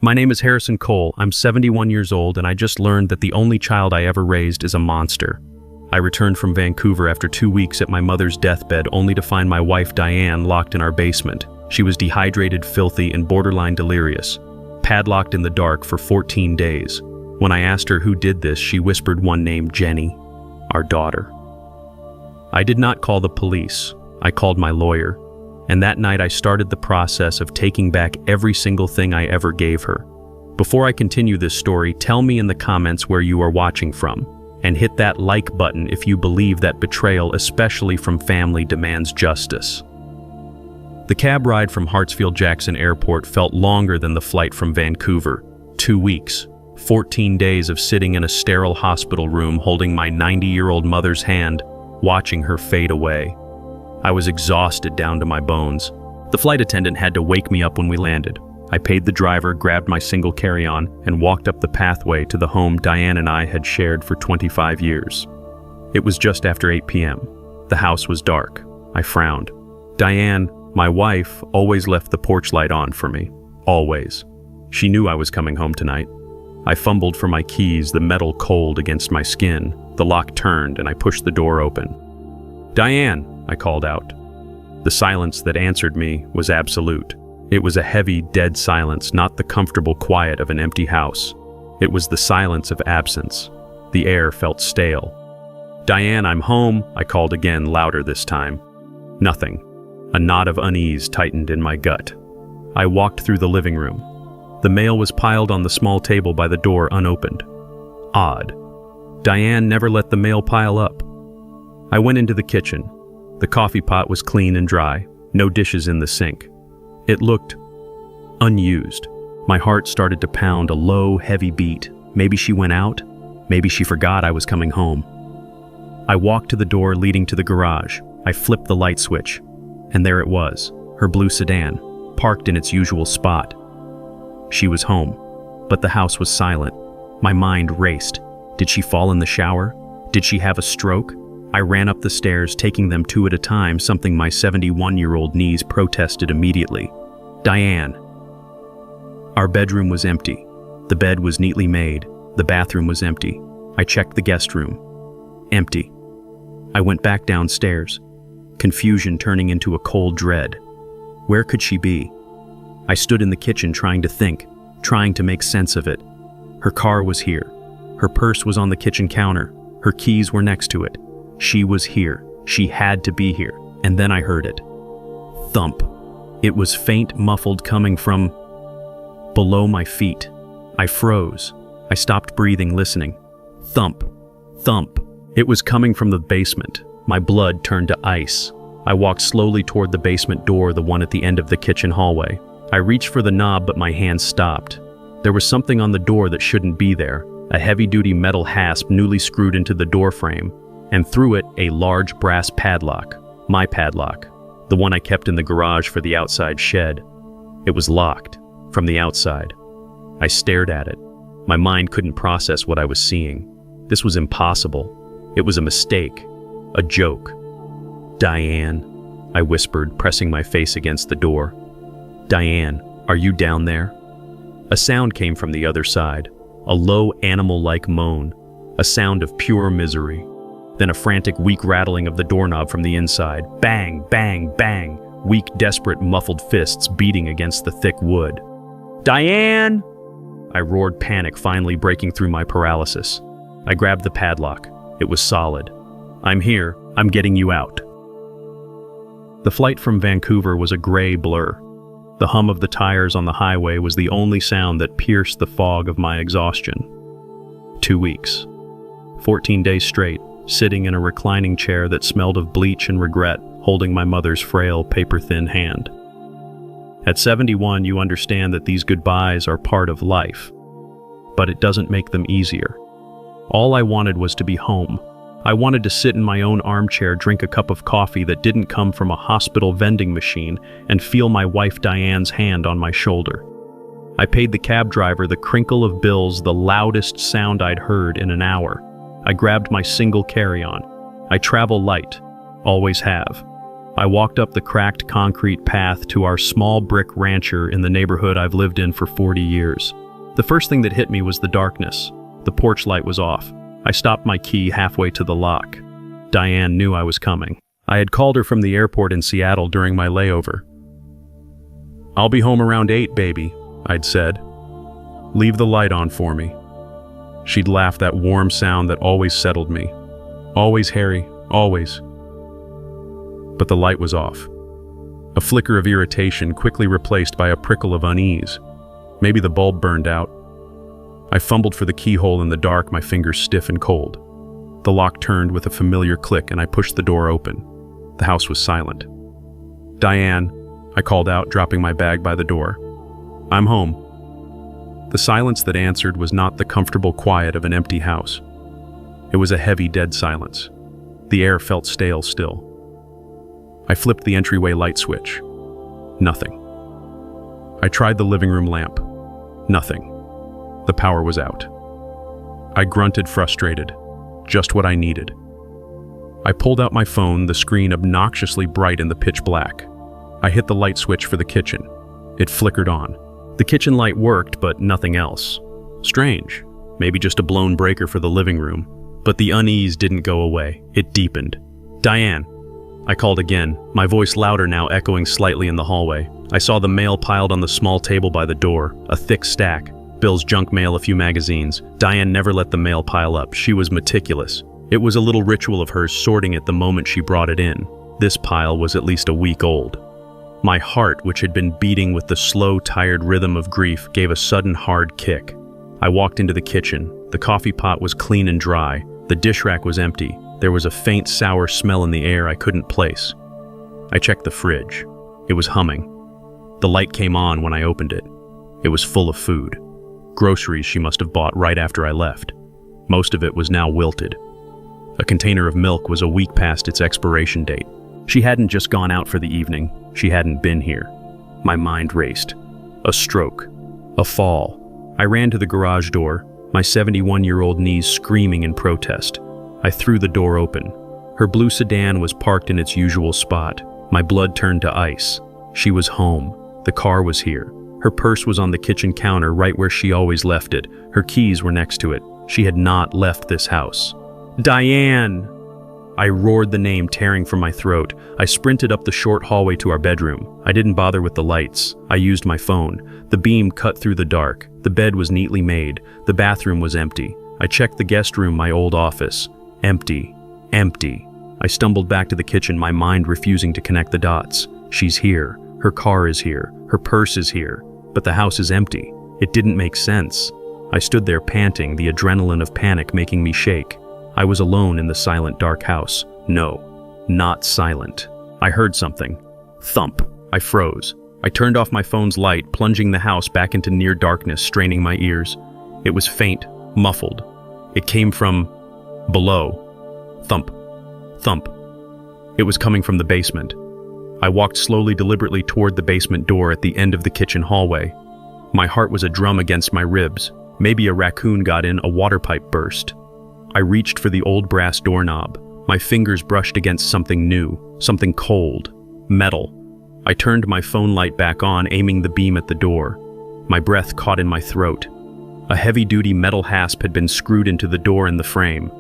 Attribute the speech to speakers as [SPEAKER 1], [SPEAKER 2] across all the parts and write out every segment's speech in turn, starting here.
[SPEAKER 1] My name is Harrison Cole. I'm 71 years old, and I just learned that the only child I ever raised is a monster. I returned from Vancouver after 2 weeks at my mother's deathbed, only to find my wife Diane locked in our basement. She was dehydrated, filthy, and borderline delirious, padlocked in the dark for 14 days. When I asked her who did this, she whispered one name: Jenny, our daughter. I did not call the police. I called my lawyer. And that night I started the process of taking back every single thing I ever gave her. Before I continue this story, tell me in the comments where you are watching from, and hit that like button if you believe that betrayal, especially from family, demands justice. The cab ride from Hartsfield-Jackson Airport felt longer than the flight from Vancouver. 2 weeks, 14 days of sitting in a sterile hospital room holding my 90-year-old mother's hand, watching her fade away. I was exhausted down to my bones. The flight attendant had to wake me up when we landed. I paid the driver, grabbed my single carry-on, and walked up the pathway to the home Diane and I had shared for 25 years. It was just after 8 p.m. The house was dark. I frowned. Diane, my wife, always left the porch light on for me. Always. She knew I was coming home tonight. I fumbled for my keys, the metal cold against my skin. The lock turned, and I pushed the door open. "Diane," I called out. The silence that answered me was absolute. It was a heavy, dead silence, not the comfortable quiet of an empty house. It was the silence of absence. The air felt stale. "Diane, I'm home," I called again, louder this time. Nothing. A knot of unease tightened in my gut. I walked through the living room. The mail was piled on the small table by the door, unopened. Odd. Diane never let the mail pile up. I went into the kitchen. The coffee pot was clean and dry, no dishes in the sink. It looked unused. My heart started to pound a low, heavy beat. Maybe she went out. Maybe she forgot I was coming home. I walked to the door leading to the garage. I flipped the light switch, and there it was, her blue sedan, parked in its usual spot. She was home, but the house was silent. My mind raced. Did she fall in the shower? Did she have a stroke? I ran up the stairs, taking them 2 at a time, something my 71-year-old knees protested immediately. "Diane." Our bedroom was empty. The bed was neatly made. The bathroom was empty. I checked the guest room. Empty. I went back downstairs, confusion turning into a cold dread. Where could she be? I stood in the kitchen trying to think, trying to make sense of it. Her car was here. Her purse was on the kitchen counter. Her keys were next to it. She was here. She had to be here. And then I heard it. Thump. It was faint, muffled, coming from below my feet. I froze. I stopped breathing, listening. Thump. Thump. It was coming from the basement. My blood turned to ice. I walked slowly toward the basement door, the one at the end of the kitchen hallway. I reached for the knob, but my hand stopped. There was something on the door that shouldn't be there. A heavy-duty metal hasp newly screwed into the door frame, and through it, a large brass padlock. My padlock. The one I kept in the garage for the outside shed. It was locked, from the outside. I stared at it. My mind couldn't process what I was seeing. This was impossible. It was a mistake. A joke. "Diane," I whispered, pressing my face against the door. "Diane, are you down there?" A sound came from the other side. A low, animal-like moan. A sound of pure misery. Then a frantic, weak rattling of the doorknob from the inside. Bang, bang, bang. Weak, desperate, muffled fists beating against the thick wood. "Diane!" I roared, panic finally breaking through my paralysis. I grabbed the padlock. It was solid. "I'm here. I'm getting you out." The flight from Vancouver was a gray blur. The hum of the tires on the highway was the only sound that pierced the fog of my exhaustion. 2 weeks. 14 days straight, sitting in a reclining chair that smelled of bleach and regret, holding my mother's frail, paper-thin hand. At 71, you understand that these goodbyes are part of life, but it doesn't make them easier. All I wanted was to be home. I wanted to sit in my own armchair, drink a cup of coffee that didn't come from a hospital vending machine, and feel my wife Diane's hand on my shoulder. I paid the cab driver the crinkle of bills, the loudest sound I'd heard in an hour. I grabbed my single carry-on. I travel light, always have. I walked up the cracked concrete path to our small brick rancher in the neighborhood I've lived in for 40 years. The first thing that hit me was the darkness. The porch light was off. I stopped my key halfway to the lock. Diane knew I was coming. I had called her from the airport in Seattle during my layover. "I'll be home around 8, baby," I'd said. "Leave the light on for me." She'd laughed, that warm sound that always settled me. "Always, Harry, always." But the light was off. A flicker of irritation quickly replaced by a prickle of unease. Maybe the bulb burned out. I fumbled for the keyhole in the dark, my fingers stiff and cold. The lock turned with a familiar click and I pushed the door open. The house was silent. "Diane," I called out, dropping my bag by the door. "I'm home." The silence that answered was not the comfortable quiet of an empty house. It was a heavy, dead silence. The air felt stale still. I flipped the entryway light switch. Nothing. I tried the living room lamp. Nothing. The power was out. I grunted, frustrated. Just what I needed. I pulled out my phone, the screen obnoxiously bright in the pitch black. I hit the light switch for the kitchen. It flickered on. The kitchen light worked, but nothing else. Strange. Maybe just a blown breaker for the living room. But the unease didn't go away. It deepened. "Diane." I called again, my voice louder now, echoing slightly in the hallway. I saw the mail piled on the small table by the door, a thick stack. Bill's junk mail, a few magazines. Diane never let the mail pile up. She was meticulous. It was a little ritual of hers, sorting it the moment she brought it in. This pile was at least a week old. My heart, which had been beating with the slow, tired rhythm of grief, gave a sudden hard kick. I walked into the kitchen. The coffee pot was clean and dry. The dish rack was empty. There was a faint, sour smell in the air I couldn't place. I checked the fridge. It was humming. The light came on when I opened it. It was full of food. Groceries she must have bought right after I left. Most of it was now wilted. A container of milk was a week past its expiration date. She hadn't just gone out for the evening. She hadn't been here. My mind raced. A stroke. A fall. I ran to the garage door, my 71-year-old knees screaming in protest. I threw the door open. Her blue sedan was parked in its usual spot. My blood turned to ice. She was home. The car was here. Her purse was on the kitchen counter right where she always left it. Her keys were next to it. She had not left this house. "Diane!" I roared the name, tearing from my throat. I sprinted up the short hallway to our bedroom. I didn't bother with the lights. I used my phone. The beam cut through the dark. The bed was neatly made. The bathroom was empty. I checked the guest room, my old office. Empty. Empty. I stumbled back to the kitchen, my mind refusing to connect the dots. She's here. Her car is here. Her purse is here. But the house is empty. It didn't make sense. I stood there panting, the adrenaline of panic making me shake. I was alone in the silent, dark house. No, not silent. I heard something. Thump. I froze. I turned off my phone's light, plunging the house back into near darkness, straining my ears. It was faint, muffled. It came from below. Thump. Thump. It was coming from the basement. I walked slowly, deliberately toward the basement door at the end of the kitchen hallway. My heart was a drum against my ribs. Maybe a raccoon got in, a water pipe burst. I reached for the old brass doorknob. My fingers brushed against something new, something cold, metal. I turned my phone light back on, aiming the beam at the door. My breath caught in my throat. A heavy-duty metal hasp had been screwed into the door in the frame.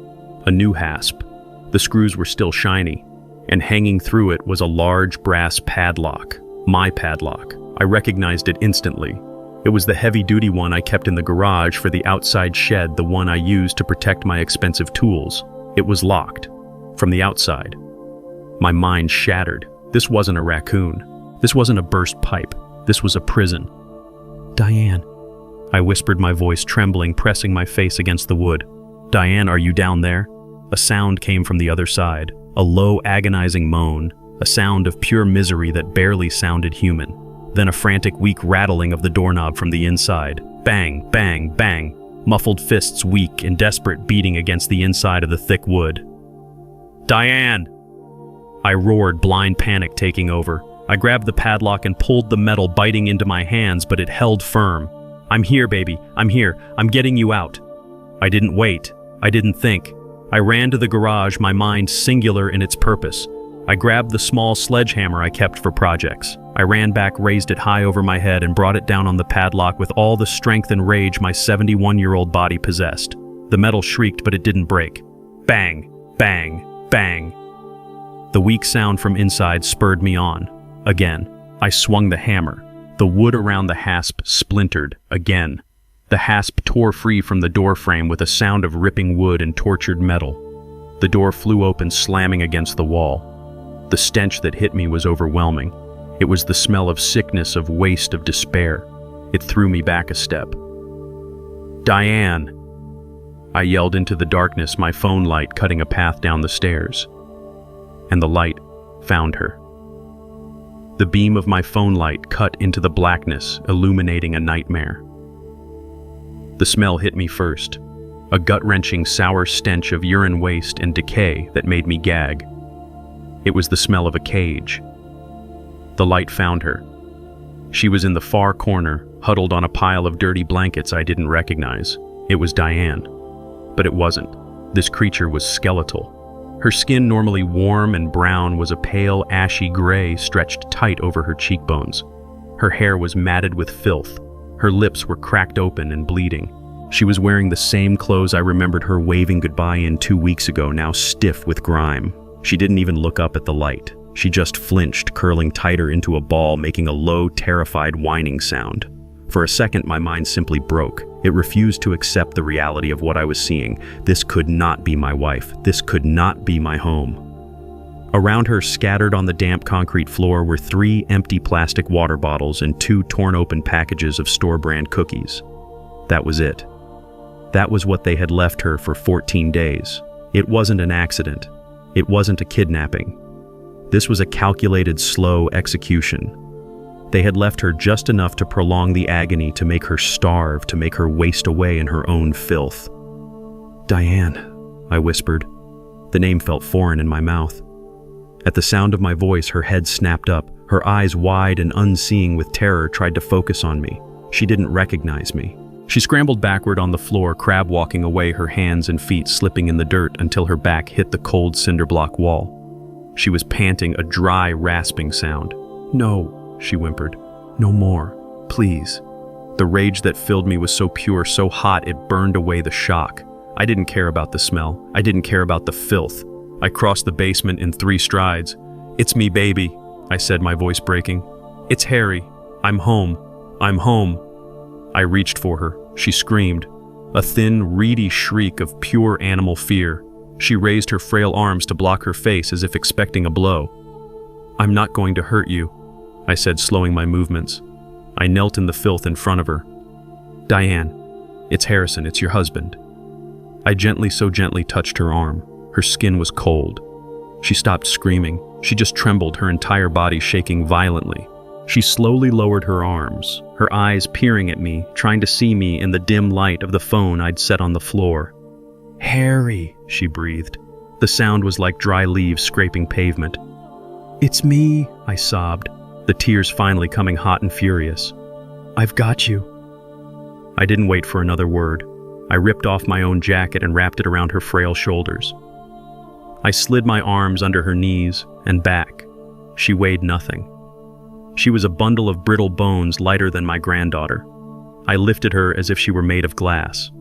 [SPEAKER 1] A new hasp. The screws were still shiny, and hanging through it was a large brass padlock. My padlock. I recognized it instantly. It was the heavy-duty one I kept in the garage for the outside shed, the one I used to protect my expensive tools. It was locked. From the outside. My mind shattered. This wasn't a raccoon. This wasn't a burst pipe. This was a prison. "Diane," I whispered, my voice trembling, pressing my face against the wood. "Diane, are you down there?" A sound came from the other side. A low, agonizing moan. A sound of pure misery that barely sounded human. Then a frantic, weak rattling of the doorknob from the inside. Bang, bang, bang. Muffled fists, weak and desperate, beating against the inside of the thick wood. "Diane!" I roared, blind panic taking over. I grabbed the padlock and pulled the metal, biting into my hands, but it held firm. "I'm here, baby. I'm here. I'm getting you out." I didn't wait. I didn't think. I ran to the garage, my mind singular in its purpose. I grabbed the small sledgehammer I kept for projects. I ran back, raised it high over my head, and brought it down on the padlock with all the strength and rage my 71-year-old body possessed. The metal shrieked, but it didn't break. Bang, bang, bang. The weak sound from inside spurred me on. Again, I swung the hammer. The wood around the hasp splintered. Again. The hasp tore free from the door frame with a sound of ripping wood and tortured metal. The door flew open, slamming against the wall. The stench that hit me was overwhelming. It was the smell of sickness, of waste, of despair. It threw me back a step. "Diane!" I yelled into the darkness, my phone light cutting a path down the stairs. And the light found her. The beam of my phone light cut into the blackness, illuminating a nightmare. The smell hit me first, a gut-wrenching sour stench of urine waste and decay that made me gag. It was the smell of a cage. The light found her. She was in the far corner, huddled on a pile of dirty blankets I didn't recognize. It was Diane. But it wasn't. This creature was skeletal. Her skin, normally warm and brown, was a pale, ashy gray stretched tight over her cheekbones. Her hair was matted with filth. Her lips were cracked open and bleeding. She was wearing the same clothes I remembered her waving goodbye in 2 weeks ago, now stiff with grime. She didn't even look up at the light. She just flinched, curling tighter into a ball, making a low, terrified whining sound. For a second, my mind simply broke. It refused to accept the reality of what I was seeing. This could not be my wife. This could not be my home. Around her, scattered on the damp concrete floor, were 3 empty plastic water bottles and 2 torn-open packages of store-brand cookies. That was it. That was what they had left her for 14 days. It wasn't an accident. It wasn't a kidnapping. This was a calculated, slow execution. They had left her just enough to prolong the agony, to make her starve, to make her waste away in her own filth. "Diane," I whispered. The name felt foreign in my mouth. At the sound of my voice, her head snapped up. Her eyes, wide and unseeing with terror, tried to focus on me. She didn't recognize me. She scrambled backward on the floor, crab walking away, her hands and feet slipping in the dirt until her back hit the cold cinder block wall. She was panting, a dry, rasping sound. "No," she whimpered. "No more, please." The rage that filled me was so pure, so hot, it burned away the shock. I didn't care about the smell. I didn't care about the filth. I crossed the basement in 3 strides. "It's me, baby," I said, my voice breaking. "It's Harry. I'm home. I'm home." I reached for her. She screamed, a thin, reedy shriek of pure animal fear. She raised her frail arms to block her face as if expecting a blow. "I'm not going to hurt you," I said, slowing my movements. I knelt in the filth in front of her. "Diane, it's Harrison, it's your husband." I gently, so gently touched her arm. Her skin was cold. She stopped screaming. She just trembled, her entire body shaking violently. She slowly lowered her arms, her eyes peering at me, trying to see me in the dim light of the phone I'd set on the floor. "Harry," she breathed. The sound was like dry leaves scraping pavement. "It's me," I sobbed, the tears finally coming hot and furious. "I've got you." I didn't wait for another word. I ripped off my own jacket and wrapped it around her frail shoulders. I slid my arms under her knees and back. She weighed nothing. She was a bundle of brittle bones lighter than my granddaughter. I lifted her as if she were made of glass.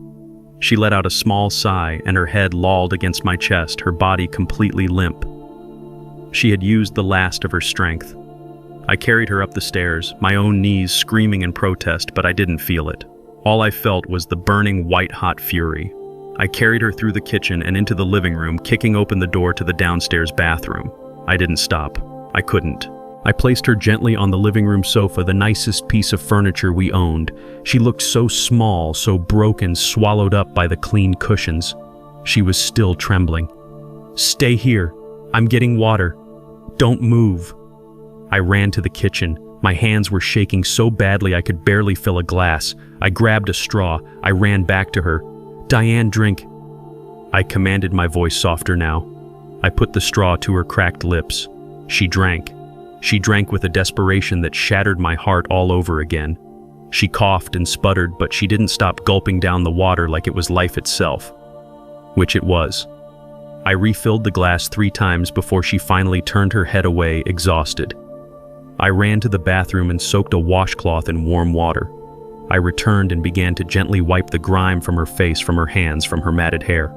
[SPEAKER 1] She let out a small sigh and her head lolled against my chest, her body completely limp. She had used the last of her strength. I carried her up the stairs, my own knees screaming in protest, but I didn't feel it. All I felt was the burning white-hot fury. I carried her through the kitchen and into the living room, kicking open the door to the downstairs bathroom. I didn't stop. I couldn't. I placed her gently on the living room sofa, the nicest piece of furniture we owned. She looked so small, so broken, swallowed up by the clean cushions. She was still trembling. "Stay here. I'm getting water. Don't move." I ran to the kitchen. My hands were shaking so badly I could barely fill a glass. I grabbed a straw. I ran back to her. "Diane, drink." I commanded, my voice softer now. I put the straw to her cracked lips. She drank. She drank with a desperation that shattered my heart all over again. She coughed and sputtered, but she didn't stop gulping down the water like it was life itself. Which it was. I refilled the glass 3 times before she finally turned her head away, exhausted. I ran to the bathroom and soaked a washcloth in warm water. I returned and began to gently wipe the grime from her face, from her hands, from her matted hair.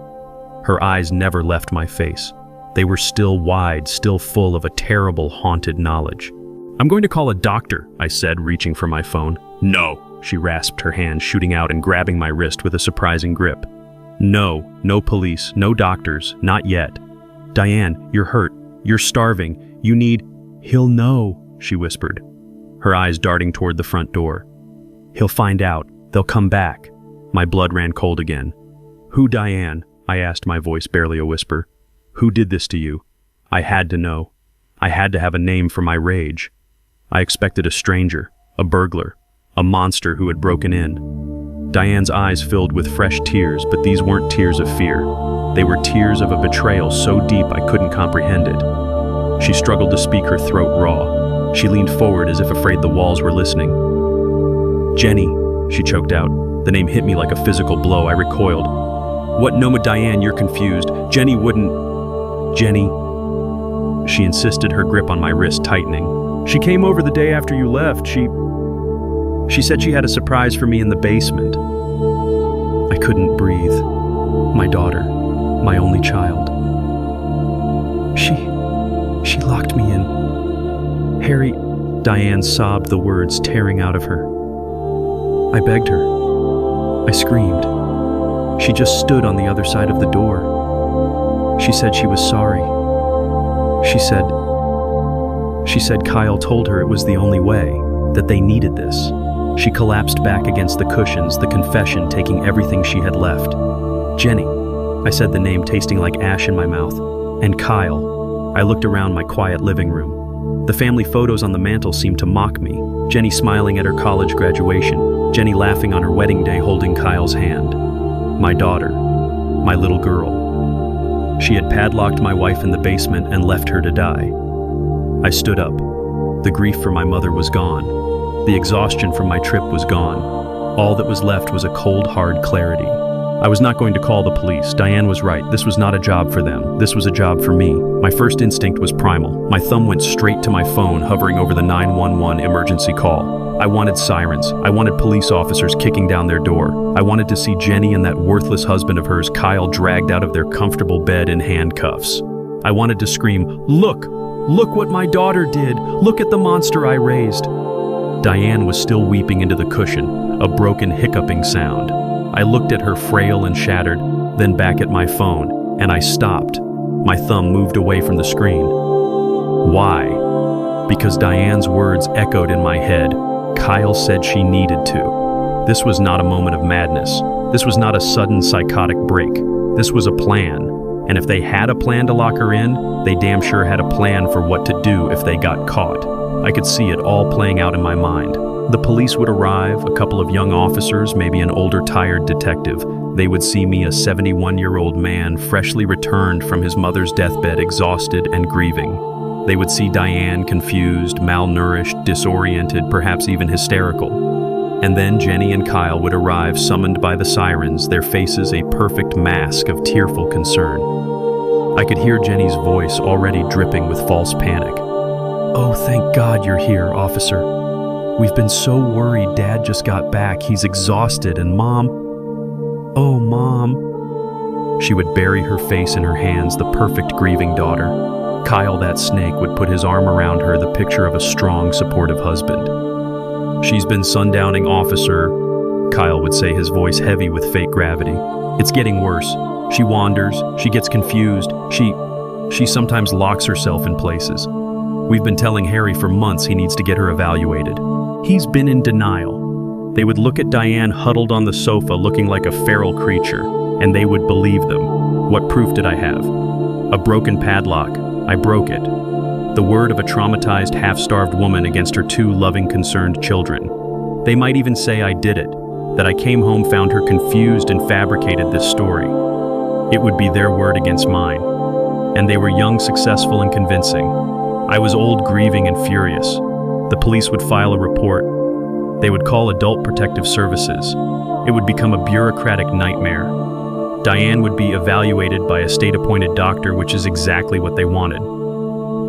[SPEAKER 1] Her eyes never left my face. They were still wide, still full of a terrible, haunted knowledge. "I'm going to call a doctor," I said, reaching for my phone. "No," she rasped, her hand shooting out and grabbing my wrist with a surprising grip. "No, no police, no doctors, not yet. Diane, you're hurt, you're starving, you need—" "He'll know," she whispered, her eyes darting toward the front door. "He'll find out, they'll come back." My blood ran cold again. "Who, Diane?" I asked, my voice barely a whisper. "Who did this to you?" I had to know. I had to have a name for my rage. I expected a stranger, a burglar, a monster who had broken in. Diane's eyes filled with fresh tears, but these weren't tears of fear. They were tears of a betrayal so deep I couldn't comprehend it. She struggled to speak, her throat raw. She leaned forward as if afraid the walls were listening. "Jenny," she choked out. The name hit me like a physical blow. I recoiled. "What? No, Diane, you're confused. Jenny wouldn't—" "Jenny," she insisted, her grip on my wrist tightening. "She came over the day after you left. She said she had a surprise for me in the basement." I couldn't breathe. My daughter, my only child. She locked me in. "Harry," Diane sobbed, the words tearing out of her. I begged her. I screamed. She just stood on the other side of the door. She said she was sorry. She said Kyle told her it was the only way, that they needed this. She collapsed back against the cushions, the confession taking everything she had left. "Jenny," I said, the name tasting like ash in my mouth. "And Kyle." I looked around my quiet living room. The family photos on the mantle seemed to mock me. Jenny smiling at her college graduation. Jenny laughing on her wedding day holding Kyle's hand. My daughter. My little girl. She had padlocked my wife in the basement and left her to die. I stood up. The grief for my mother was gone. The exhaustion from my trip was gone. All that was left was a cold, hard clarity. I was not going to call the police. Diane was right. This was not a job for them. This was a job for me. My first instinct was primal. My thumb went straight to my phone, hovering over the 911 emergency call. I wanted sirens. I wanted police officers kicking down their door. I wanted to see Jenny and that worthless husband of hers, Kyle, dragged out of their comfortable bed in handcuffs. I wanted to scream, "Look! Look what my daughter did! Look at the monster I raised!" Diane was still weeping into the cushion, a broken, hiccuping sound. I looked at her, frail and shattered, then back at my phone, and I stopped. My thumb moved away from the screen. Why? Because Diane's words echoed in my head. Kyle said she needed to. This was not a moment of madness. This was not a sudden psychotic break. This was a plan. And if they had a plan to lock her in, they damn sure had a plan for what to do if they got caught. I could see it all playing out in my mind. The police would arrive, a couple of young officers, maybe an older, tired detective. They would see me, a 71-year-old man, freshly returned from his mother's deathbed, exhausted and grieving. They would see Diane, confused, malnourished, disoriented, perhaps even hysterical. And then Jenny and Kyle would arrive, summoned by the sirens, their faces a perfect mask of tearful concern. I could hear Jenny's voice, already dripping with false panic. "Oh, thank God you're here, officer. We've been so worried. Dad just got back. He's exhausted, and Mom... Oh, Mom..." She would bury her face in her hands, the perfect grieving daughter. Kyle, that snake, would put his arm around her, the picture of a strong, supportive husband. "She's been sundowning, officer," Kyle would say, his voice heavy with fake gravity. "It's getting worse. She wanders, she gets confused, she sometimes locks herself in places. We've been telling Harry for months he needs to get her evaluated. He's been in denial." They would look at Diane huddled on the sofa looking like a feral creature, and they would believe them. What proof did I have? A broken padlock. I broke it. The word of a traumatized, half-starved woman against her 2 loving, concerned children. They might even say I did it, that I came home, found her confused, and fabricated this story. It would be their word against mine. And they were young, successful, and convincing. I was old, grieving, and furious. The police would file a report. They would call Adult Protective Services. It would become a bureaucratic nightmare. Diane would be evaluated by a state-appointed doctor, which is exactly what they wanted.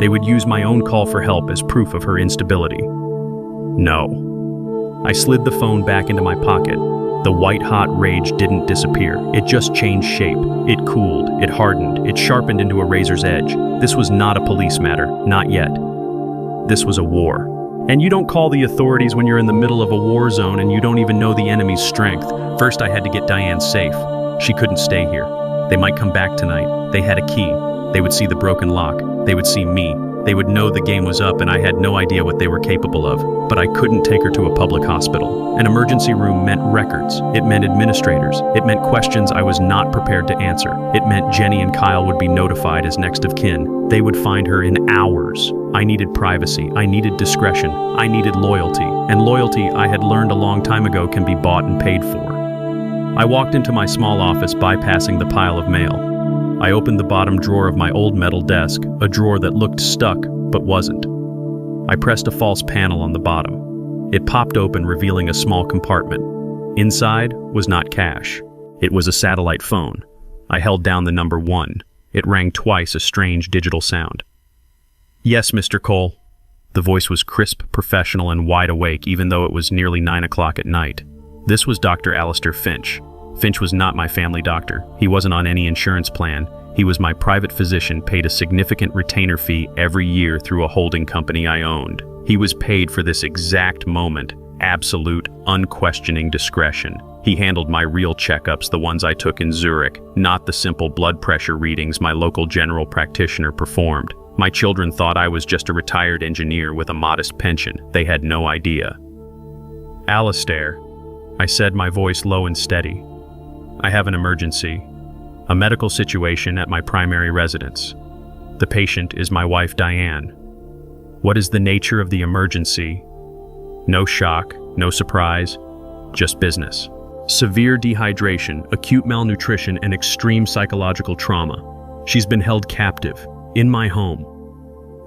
[SPEAKER 1] They would use my own call for help as proof of her instability. No. I slid the phone back into my pocket. The white-hot rage didn't disappear. It just changed shape. It cooled, it hardened, it sharpened into a razor's edge. This was not a police matter, not yet. This was a war. And you don't call the authorities when you're in the middle of a war zone and you don't even know the enemy's strength. First, I had to get Diane safe. She couldn't stay here. They might come back tonight. They had a key. They would see the broken lock. They would see me. They would know the game was up and I had no idea what they were capable of. But I couldn't take her to a public hospital. An emergency room meant records. It meant administrators. It meant questions I was not prepared to answer. It meant Jenny and Kyle would be notified as next of kin. They would find her in hours. I needed privacy. I needed discretion. I needed loyalty. And loyalty, I had learned a long time ago, can be bought and paid for. I walked into my small office, bypassing the pile of mail. I opened the bottom drawer of my old metal desk, a drawer that looked stuck, but wasn't. I pressed a false panel on the bottom. It popped open, revealing a small compartment. Inside was not cash. It was a satellite phone. I held down the number 1. It rang twice, a strange digital sound. "Yes, Mr. Cole." The voice was crisp, professional, and wide awake, even though it was nearly 9 o'clock at night. This was Dr. Alistair Finch. Finch was not my family doctor. He wasn't on any insurance plan. He was my private physician, paid a significant retainer fee every year through a holding company I owned. He was paid for this exact moment, absolute, unquestioning discretion. He handled my real checkups, the ones I took in Zurich, not the simple blood pressure readings my local general practitioner performed. My children thought I was just a retired engineer with a modest pension. They had no idea. "Alistair," I said, my voice low and steady. "I have an emergency. A medical situation at my primary residence. The patient is my wife, Diane. What is the nature of the emergency?" No shock, no surprise, just business. Severe dehydration, acute malnutrition, and extreme psychological trauma. She's been held captive, in my home.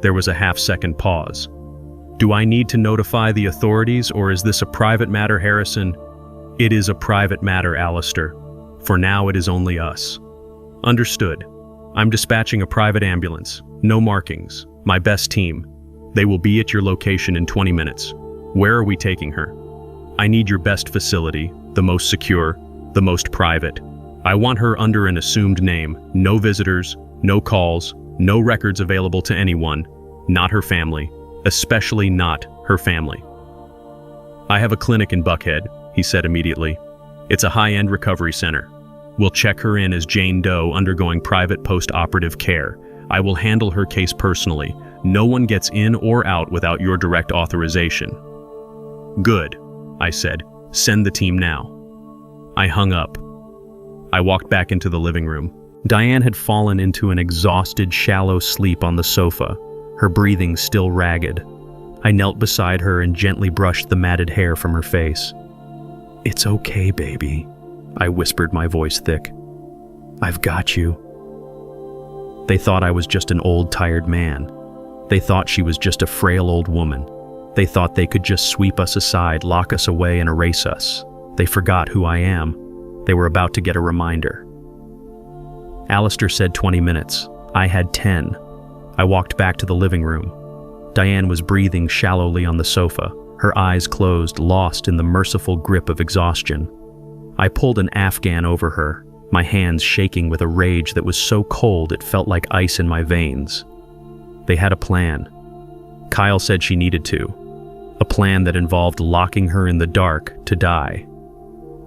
[SPEAKER 1] There was a half-second pause. "Do I need to notify the authorities, or is this a private matter, Harrison?" "It is a private matter, Alistair. For now, it is only us." "Understood. I'm dispatching a private ambulance. No markings. My best team. They will be at your location in 20 minutes. Where are we taking her?" "I need your best facility, the most secure, the most private. I want her under an assumed name. No visitors, no calls, no records available to anyone. Not her family. Especially not her family." "I have a clinic in Buckhead," he said immediately. "It's a high-end recovery center. We'll check her in as Jane Doe undergoing private post-operative care. I will handle her case personally. No one gets in or out without your direct authorization." "Good," I said. "Send the team now." I hung up. I walked back into the living room. Diane had fallen into an exhausted, shallow sleep on the sofa, her breathing still ragged. I knelt beside her and gently brushed the matted hair from her face. "It's okay, baby," I whispered, my voice thick. "I've got you." They thought I was just an old, tired man. They thought she was just a frail old woman. They thought they could just sweep us aside, lock us away, and erase us. They forgot who I am. They were about to get a reminder. Alistair said 20 minutes. I had 10. I walked back to the living room. Diane was breathing shallowly on the sofa, her eyes closed, lost in the merciful grip of exhaustion. I pulled an Afghan over her, my hands shaking with a rage that was so cold it felt like ice in my veins. They had a plan. Kyle said she needed to. A plan that involved locking her in the dark to die.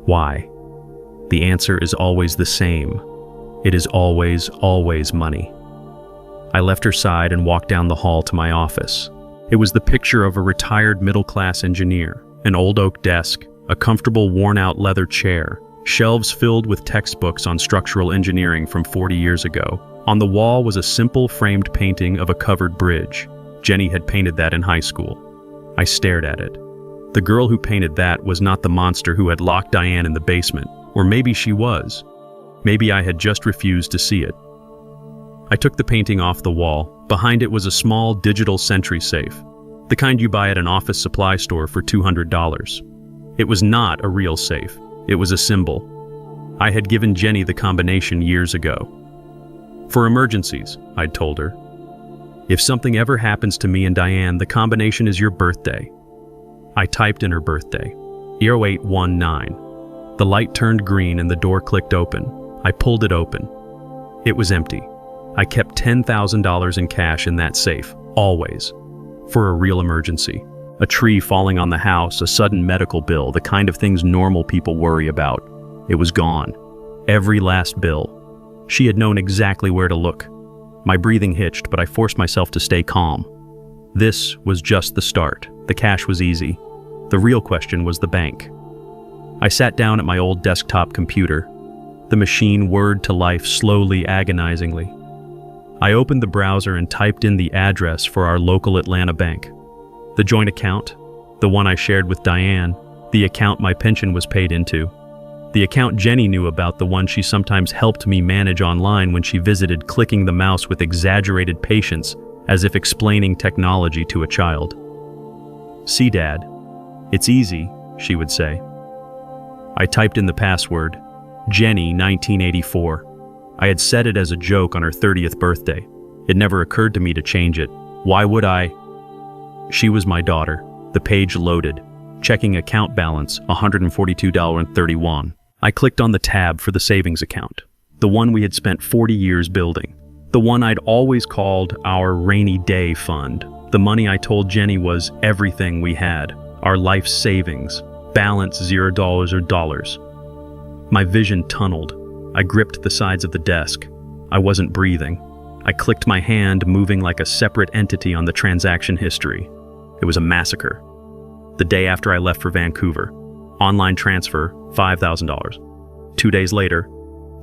[SPEAKER 1] Why? The answer is always the same. It is always, always money. I left her side and walked down the hall to my office. It was the picture of a retired middle-class engineer, an old oak desk, a comfortable worn-out leather chair, shelves filled with textbooks on structural engineering from 40 years ago. On the wall was a simple framed painting of a covered bridge. Jenny had painted that in high school. I stared at it. The girl who painted that was not the monster who had locked Diane in the basement, or maybe she was. Maybe I had just refused to see it. I took the painting off the wall. Behind it was a small digital sentry safe, the kind you buy at an office supply store for $200. It was not a real safe. It was a symbol. I had given Jenny the combination years ago. For emergencies, I'd told her. If something ever happens to me and Diane, the combination is your birthday. I typed in her birthday, 0819. The light turned green and the door clicked open. I pulled it open. It was empty. I kept $10,000 in cash in that safe, always, for a real emergency. A tree falling on the house, a sudden medical bill, the kind of things normal people worry about. It was gone. Every last bill. She had known exactly where to look. My breathing hitched, but I forced myself to stay calm. This was just the start. The cash was easy. The real question was the bank. I sat down at my old desktop computer. The machine whirred to life slowly, agonizingly. I opened the browser and typed in the address for our local Atlanta bank. The joint account, the one I shared with Diane, the account my pension was paid into. The account Jenny knew about, the one she sometimes helped me manage online when she visited, clicking the mouse with exaggerated patience, as if explaining technology to a child. "See, Dad, it's easy," she would say. I typed in the password, Jenny 1984. I had set it as a joke on her 30th birthday. It never occurred to me to change it. Why would I? She was my daughter. The page loaded. Checking account balance, $142.31. I clicked on the tab for the savings account, the one we had spent 40 years building, the one I'd always called our rainy day fund. The money I told Jenny was everything we had, our life savings, balance $0 or dollars. My vision tunneled. I gripped the sides of the desk. I wasn't breathing. I clicked my hand, moving like a separate entity on the transaction history. It was a massacre. The day after I left for Vancouver, online transfer, $5,000. 2 days later,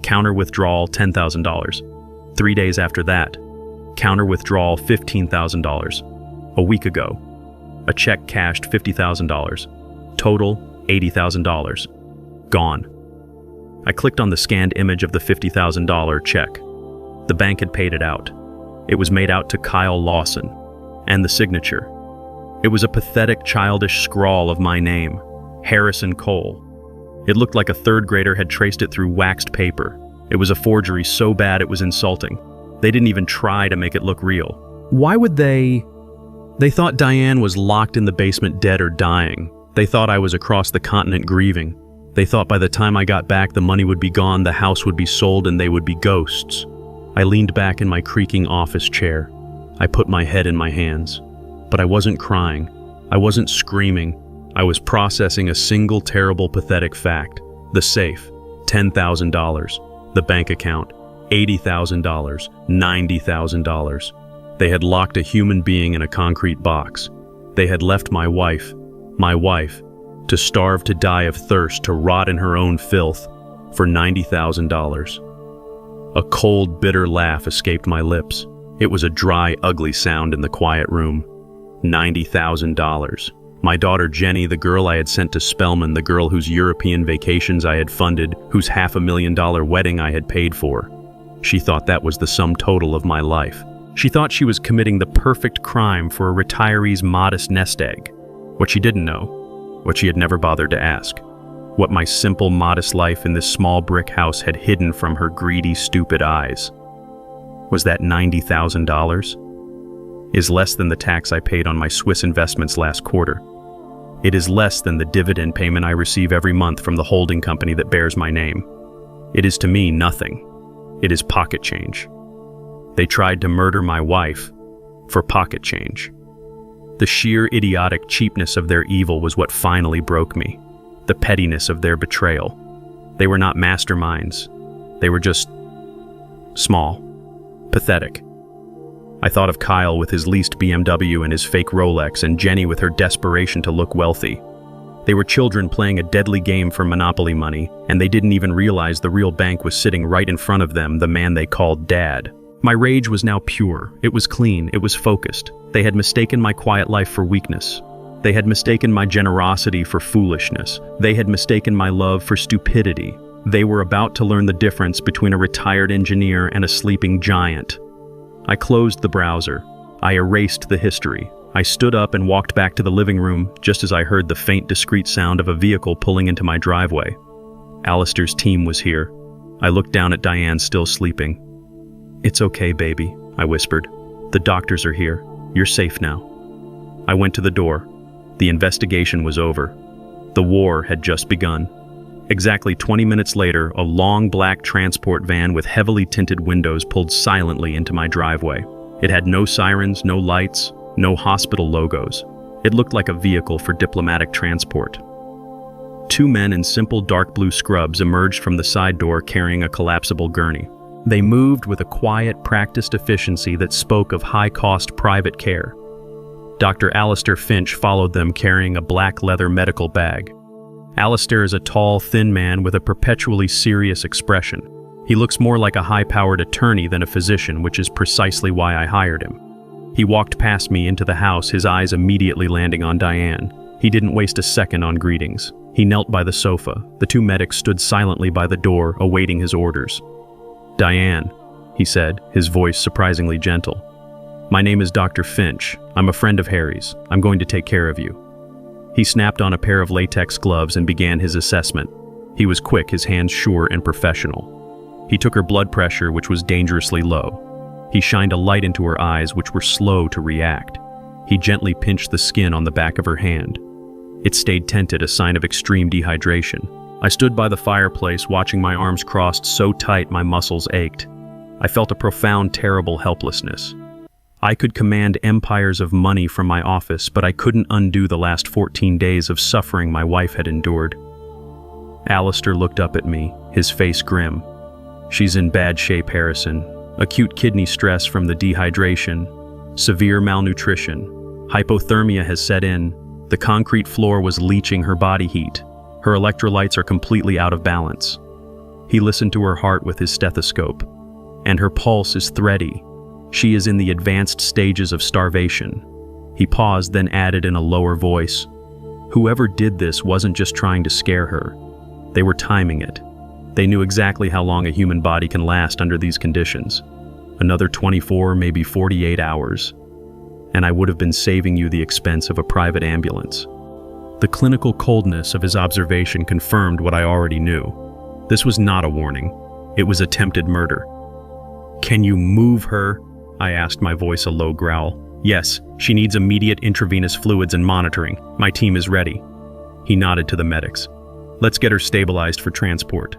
[SPEAKER 1] counter withdrawal, $10,000. 3 days after that, counter withdrawal, $15,000. A week ago, a check cashed $50,000. Total, $80,000. Gone. I clicked on the scanned image of the $50,000 check. The bank had paid it out. It was made out to Kyle Lawson, and the signature. It was a pathetic, childish scrawl of my name, Harrison Cole. It looked like a third grader had traced it through waxed paper. It was a forgery so bad it was insulting. They didn't even try to make it look real. Why would they? They thought Diane was locked in the basement dead or dying. They thought I was across the continent grieving. They thought by the time I got back the money would be gone, the house would be sold, and they would be ghosts. I leaned back in my creaking office chair. I put my head in my hands. But I wasn't crying. I wasn't screaming. I was processing a single terrible, pathetic fact. The safe, $10,000. The bank account, $80,000, $90,000. They had locked a human being in a concrete box. They had left my wife, to starve, to die of thirst, to rot in her own filth, for $90,000. A cold, bitter laugh escaped my lips. It was a dry, ugly sound in the quiet room. $90,000. My daughter Jenny, the girl I had sent to Spelman, the girl whose European vacations I had funded, whose $500,000 wedding I had paid for. She thought that was the sum total of my life. She thought she was committing the perfect crime for a retiree's modest nest egg. What she didn't know, what she had never bothered to ask, what my simple, modest life in this small brick house had hidden from her greedy, stupid eyes. Was that $90,000? Is less than the tax I paid on my Swiss investments last quarter. It is less than the dividend payment I receive every month from the holding company that bears my name. It is to me nothing. It is pocket change. They tried to murder my wife for pocket change. The sheer idiotic cheapness of their evil was what finally broke me. The pettiness of their betrayal. They were not masterminds. They were just small, pathetic. I thought of Kyle with his leased BMW and his fake Rolex, and Jenny with her desperation to look wealthy. They were children playing a deadly game for Monopoly money, and they didn't even realize the real bank was sitting right in front of them, the man they called Dad. My rage was now pure. It was clean. It was focused. They had mistaken my quiet life for weakness. They had mistaken my generosity for foolishness. They had mistaken my love for stupidity. They were about to learn the difference between a retired engineer and a sleeping giant. I closed the browser. I erased the history. I stood up and walked back to the living room just as I heard the faint, discreet sound of a vehicle pulling into my driveway. Alistair's team was here. I looked down at Diane still sleeping. "It's okay, baby," I whispered. "The doctors are here. You're safe now." I went to the door. The investigation was over. The war had just begun. Exactly 20 minutes later, a long black transport van with heavily tinted windows pulled silently into my driveway. It had no sirens, no lights, no hospital logos. It looked like a vehicle for diplomatic transport. Two men in simple dark blue scrubs emerged from the side door carrying a collapsible gurney. They moved with a quiet, practiced efficiency that spoke of high-cost private care. Dr. Alistair Finch followed them carrying a black leather medical bag. Alistair is a tall, thin man with a perpetually serious expression. He looks more like a high-powered attorney than a physician, which is precisely why I hired him. He walked past me into the house, his eyes immediately landing on Diane. He didn't waste a second on greetings. He knelt by the sofa. The two medics stood silently by the door, awaiting his orders. "Diane," he said, his voice surprisingly gentle. "My name is Dr. Finch. I'm a friend of Harry's. I'm going to take care of you." He snapped on a pair of latex gloves and began his assessment. He was quick, his hands sure and professional. He took her blood pressure, which was dangerously low. He shined a light into her eyes, which were slow to react. He gently pinched the skin on the back of her hand. It stayed tented, a sign of extreme dehydration. I stood by the fireplace, watching my arms crossed so tight my muscles ached. I felt a profound, terrible helplessness. I could command empires of money from my office, but I couldn't undo the last 14 days of suffering my wife had endured. Alistair looked up at me, his face grim. "She's in bad shape, Harrison. Acute kidney stress from the dehydration, severe malnutrition. Hypothermia has set in. The concrete floor was leaching her body heat. Her electrolytes are completely out of balance." He listened to her heart with his stethoscope. "And her pulse is thready. She is in the advanced stages of starvation." He paused, then added in a lower voice, "Whoever did this wasn't just trying to scare her. They were timing it. They knew exactly how long a human body can last under these conditions. Another 24, maybe 48 hours. And I would have been saving you the expense of a private ambulance." The clinical coldness of his observation confirmed what I already knew. This was not a warning. It was attempted murder. "Can you move her?" I asked, my voice a low growl. "Yes, she needs immediate intravenous fluids and monitoring. My team is ready." He nodded to the medics. "Let's get her stabilized for transport."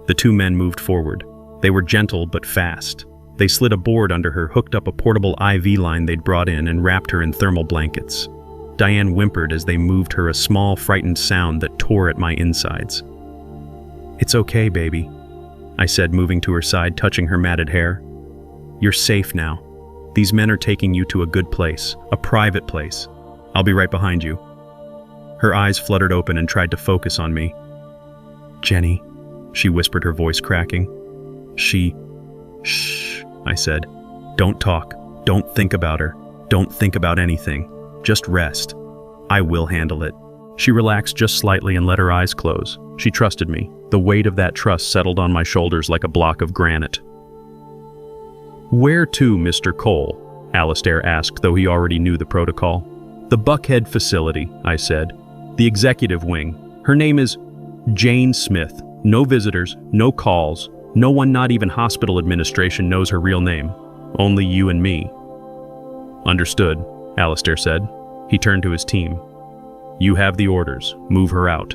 [SPEAKER 1] The two men moved forward. They were gentle but fast. They slid a board under her, hooked up a portable IV line they'd brought in, and wrapped her in thermal blankets. Diane whimpered as they moved her, a small, frightened sound that tore at my insides. "It's okay, baby," I said, moving to her side, touching her matted hair. "You're safe now. These men are taking you to a good place, a private place. I'll be right behind you." Her eyes fluttered open and tried to focus on me. "Jenny," she whispered, her voice cracking. "Shh," I said. "Don't talk. Don't think about her. Don't think about anything. Just rest. I will handle it." She relaxed just slightly and let her eyes close. She trusted me. The weight of that trust settled on my shoulders like a block of granite. "Where to, Mr. Cole?" Alistair asked, though he already knew the protocol. "The Buckhead facility," I said. "The executive wing. Her name is Jane Smith. No visitors, no calls. No one, not even hospital administration, knows her real name. Only you and me." "Understood," Alistair said. He turned to his team. "You have the orders. Move her out."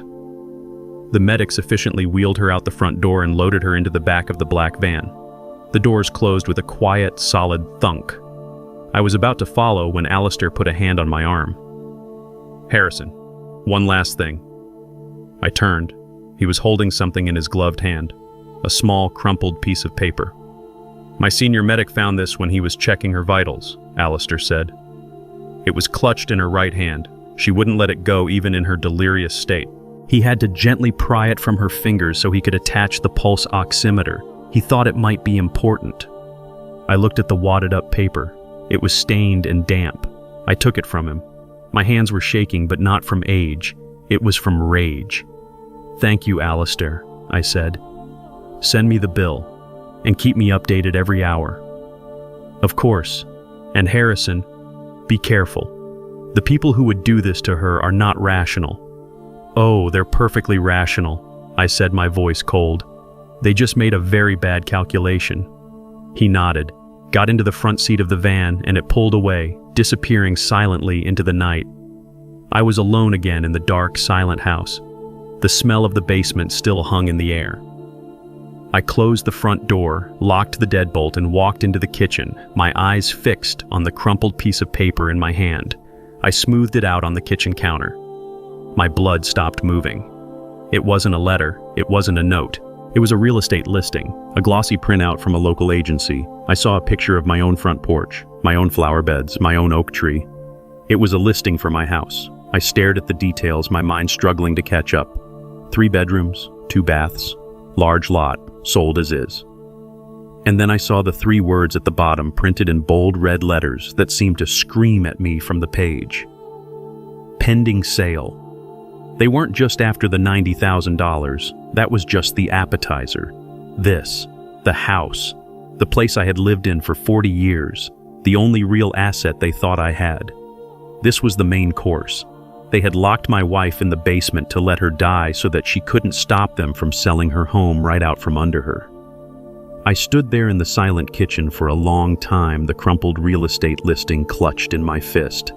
[SPEAKER 1] The medics efficiently wheeled her out the front door and loaded her into the back of the black van. The doors closed with a quiet, solid thunk. I was about to follow when Alistair put a hand on my arm. "Harrison, one last thing." I turned. He was holding something in his gloved hand, a small, crumpled piece of paper. "My senior medic found this when he was checking her vitals," Alistair said. It was clutched in her right hand. She wouldn't let it go even in her delirious state. He had to gently pry it from her fingers so he could attach the pulse oximeter. He thought it might be important. I looked at the wadded-up paper. It was stained and damp. I took it from him. My hands were shaking, but not from age. It was from rage. "Thank you, Alistair," I said. "Send me the bill, and keep me updated every hour." "Of course. And Harrison, be careful. The people who would do this to her are not rational." "Oh, they're perfectly rational," I said, my voice cold. They just made a very bad calculation. He nodded, got into the front seat of the van, and it pulled away, disappearing silently into the night. I was alone again in the dark, silent house. The smell of the basement still hung in the air. I closed the front door, locked the deadbolt, and walked into the kitchen, my eyes fixed on the crumpled piece of paper in my hand. I smoothed it out on the kitchen counter. My blood stopped moving. It wasn't a letter, it wasn't a note. It was a real estate listing, a glossy printout from a local agency. I saw a picture of my own front porch, my own flower beds, my own oak tree. It was a listing for my house. I stared at the details, my mind struggling to catch up. 3 bedrooms, 2 baths, large lot, sold as is. And then I saw the 3 words at the bottom printed in bold red letters that seemed to scream at me from the page. Pending sale. They weren't just after the $90,000. That was just the appetizer. This, the house, the place I had lived in for 40 years, the only real asset they thought I had. This was the main course. They had locked my wife in the basement to let her die so that she couldn't stop them from selling her home right out from under her. I stood there in the silent kitchen for a long time, the crumpled real estate listing clutched in my fist.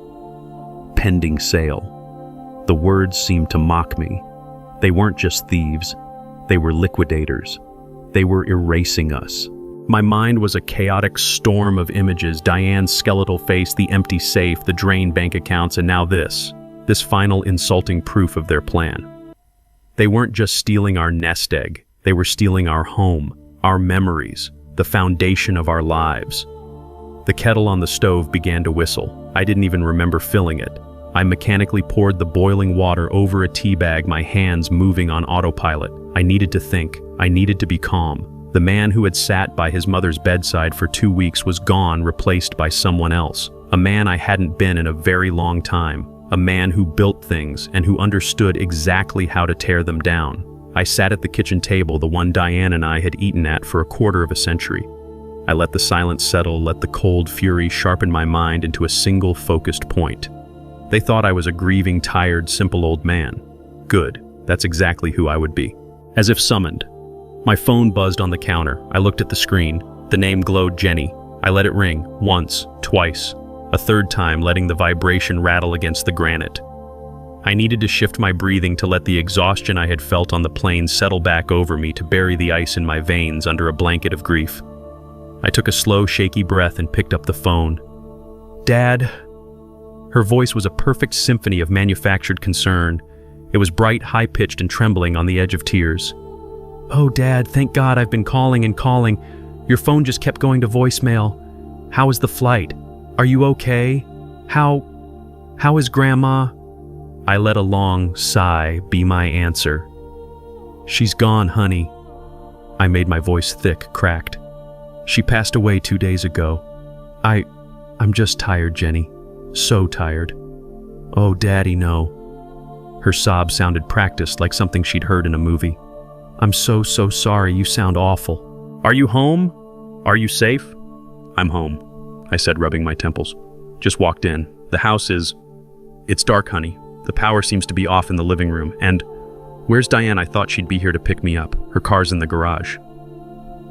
[SPEAKER 1] Pending sale. The words seemed to mock me. They weren't just thieves. They were liquidators. They were erasing us. My mind was a chaotic storm of images, Diane's skeletal face, the empty safe, the drained bank accounts, and now this final insulting proof of their plan. They weren't just stealing our nest egg. They were stealing our home, our memories, the foundation of our lives. The kettle on the stove began to whistle. I didn't even remember filling it. I mechanically poured the boiling water over a tea bag, my hands moving on autopilot. I needed to think. I needed to be calm. The man who had sat by his mother's bedside for 2 weeks was gone, replaced by someone else. A man I hadn't been in a very long time. A man who built things and who understood exactly how to tear them down. I sat at the kitchen table, the one Diane and I had eaten at for a quarter of a century. I let the silence settle, let the cold fury sharpen my mind into a single focused point. They thought I was a grieving, tired, simple old man. Good, that's exactly who I would be. As if summoned. My phone buzzed on the counter. I looked at the screen. The name glowed Jenny. I let it ring, once, twice, a third time, letting the vibration rattle against the granite. I needed to shift my breathing to let the exhaustion I had felt on the plane settle back over me, to bury the ice in my veins under a blanket of grief. I took a slow, shaky breath and picked up the phone. Dad. Her voice was a perfect symphony of manufactured concern. It was bright, high-pitched, and trembling on the edge of tears. Oh, Dad, thank God, I've been calling and calling. Your phone just kept going to voicemail. How was the flight? Are you okay? How is Grandma? I let a long sigh be my answer. She's gone, honey. I made my voice thick, cracked. She passed away 2 days ago. I'm just tired, Jenny. So tired. Oh, Daddy, no. Her sob sounded practiced, like something she'd heard in a movie. I'm so sorry. You sound awful. Are you home? Are you safe? I'm home, I said, rubbing my temples. Just walked in. The house it's dark, honey. The power seems to be off in the living room. And where's Diane? I thought she'd be here to pick me up. Her car's in the garage.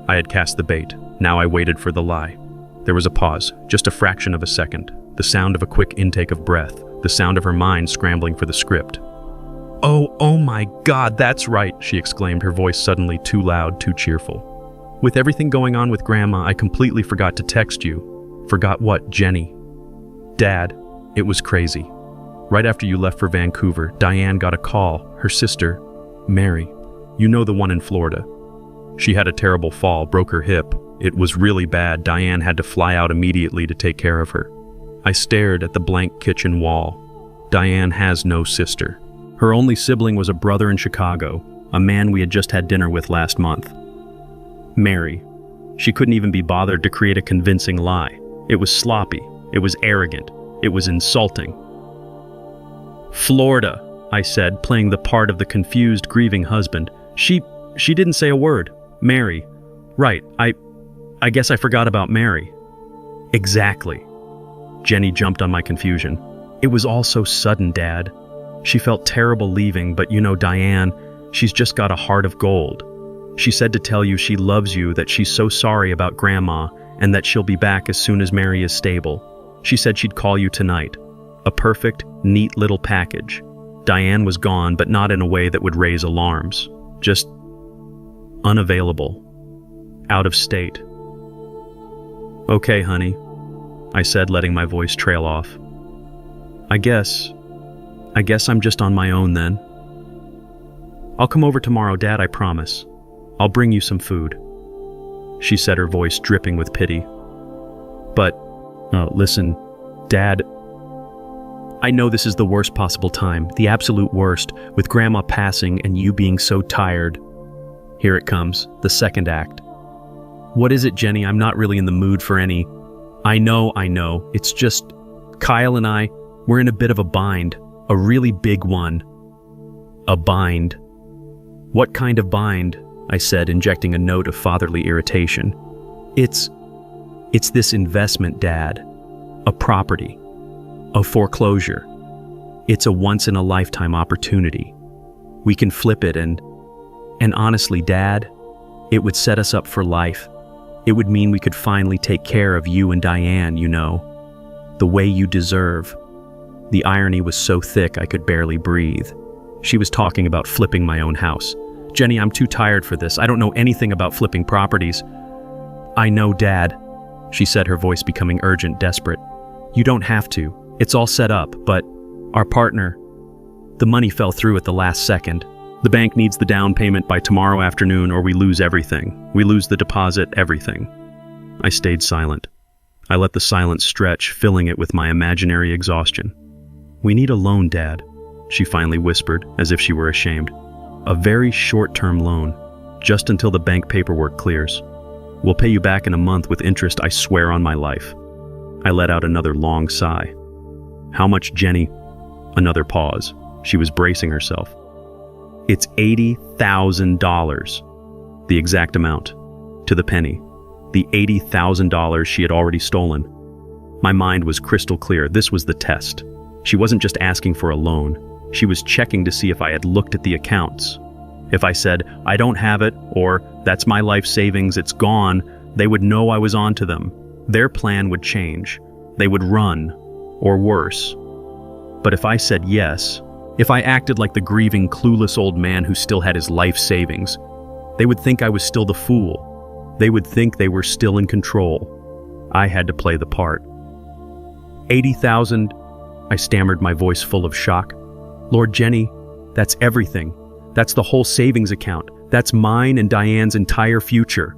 [SPEAKER 1] I had cast the bait. Now I waited for the lie. There was a pause, just a fraction of a second. The sound of a quick intake of breath. The sound of her mind scrambling for the script. Oh my God, that's right, she exclaimed, her voice suddenly too loud, too cheerful. With everything going on with Grandma, I completely forgot to text you. Forgot what, Jenny? Dad, it was crazy. Right after you left for Vancouver, Diane got a call. Her sister, Mary, you know, the one in Florida. She had a terrible fall, broke her hip. It was really bad. Diane had to fly out immediately to take care of her. I stared at the blank kitchen wall. Diane has no sister. Her only sibling was a brother in Chicago, a man we had just had dinner with last month. Mary. She couldn't even be bothered to create a convincing lie. It was sloppy. It was arrogant. It was insulting. Florida, I said, playing the part of the confused, grieving husband. She didn't say a word. Mary. Right, I guess I forgot about Mary. Exactly. Jenny jumped on my confusion. It was all so sudden, Dad. She felt terrible leaving, but you know, Diane, She's just got a heart of gold. She said to tell you she loves you, that she's so sorry about Grandma, and that she'll be back as soon as Mary is stable. She said she'd call you tonight. A perfect, neat little package. Diane was gone, but not in a way that would raise alarms. Just unavailable. Out of state. Okay, honey, I said, letting my voice trail off. I guess I'm just on my own then. I'll come over tomorrow, Dad, I promise. I'll bring you some food. She said, her voice dripping with pity. But, listen, Dad, I know this is the worst possible time, the absolute worst, with Grandma passing and you being so tired. Here it comes, the second act. What is it, Jenny? I'm not really in the mood for any. I know. It's just, Kyle and I, we're in a bit of a bind, a really big one. A bind. What kind of bind? I said, injecting a note of fatherly irritation. It's this investment, Dad. A property. A foreclosure. It's a once-in-a-lifetime opportunity. We can flip it and honestly, Dad, it would set us up for life. It would mean we could finally take care of you and Diane, you know. The way you deserve. The irony was so thick I could barely breathe. She was talking about flipping my own house. Jenny, I'm too tired for this. I don't know anything about flipping properties. I know, Dad, she said, her voice becoming urgent, desperate. You don't have to. It's all set up, but our partner, the money fell through at the last second. The bank needs the down payment by tomorrow afternoon or we lose everything. We lose the deposit, everything. I stayed silent. I let the silence stretch, filling it with my imaginary exhaustion. We need a loan, Dad, she finally whispered, as if she were ashamed. A very short-term loan, just until the bank paperwork clears. We'll pay you back in a month with interest, I swear on my life. I let out another long sigh. How much, Jenny? Another pause. She was bracing herself. It's $80,000. The exact amount. To the penny. The $80,000 she had already stolen. My mind was crystal clear. This was the test. She wasn't just asking for a loan. She was checking to see if I had looked at the accounts. If I said, I don't have it, or that's my life savings, it's gone, they would know I was onto them. Their plan would change. They would run, or worse. But if I said yes, if I acted like the grieving, clueless old man who still had his life savings, they would think I was still the fool. They would think they were still in control. I had to play the part. 80,000, I stammered, my voice full of shock. Lord, Jenny, that's everything. That's the whole savings account. That's mine and Diane's entire future.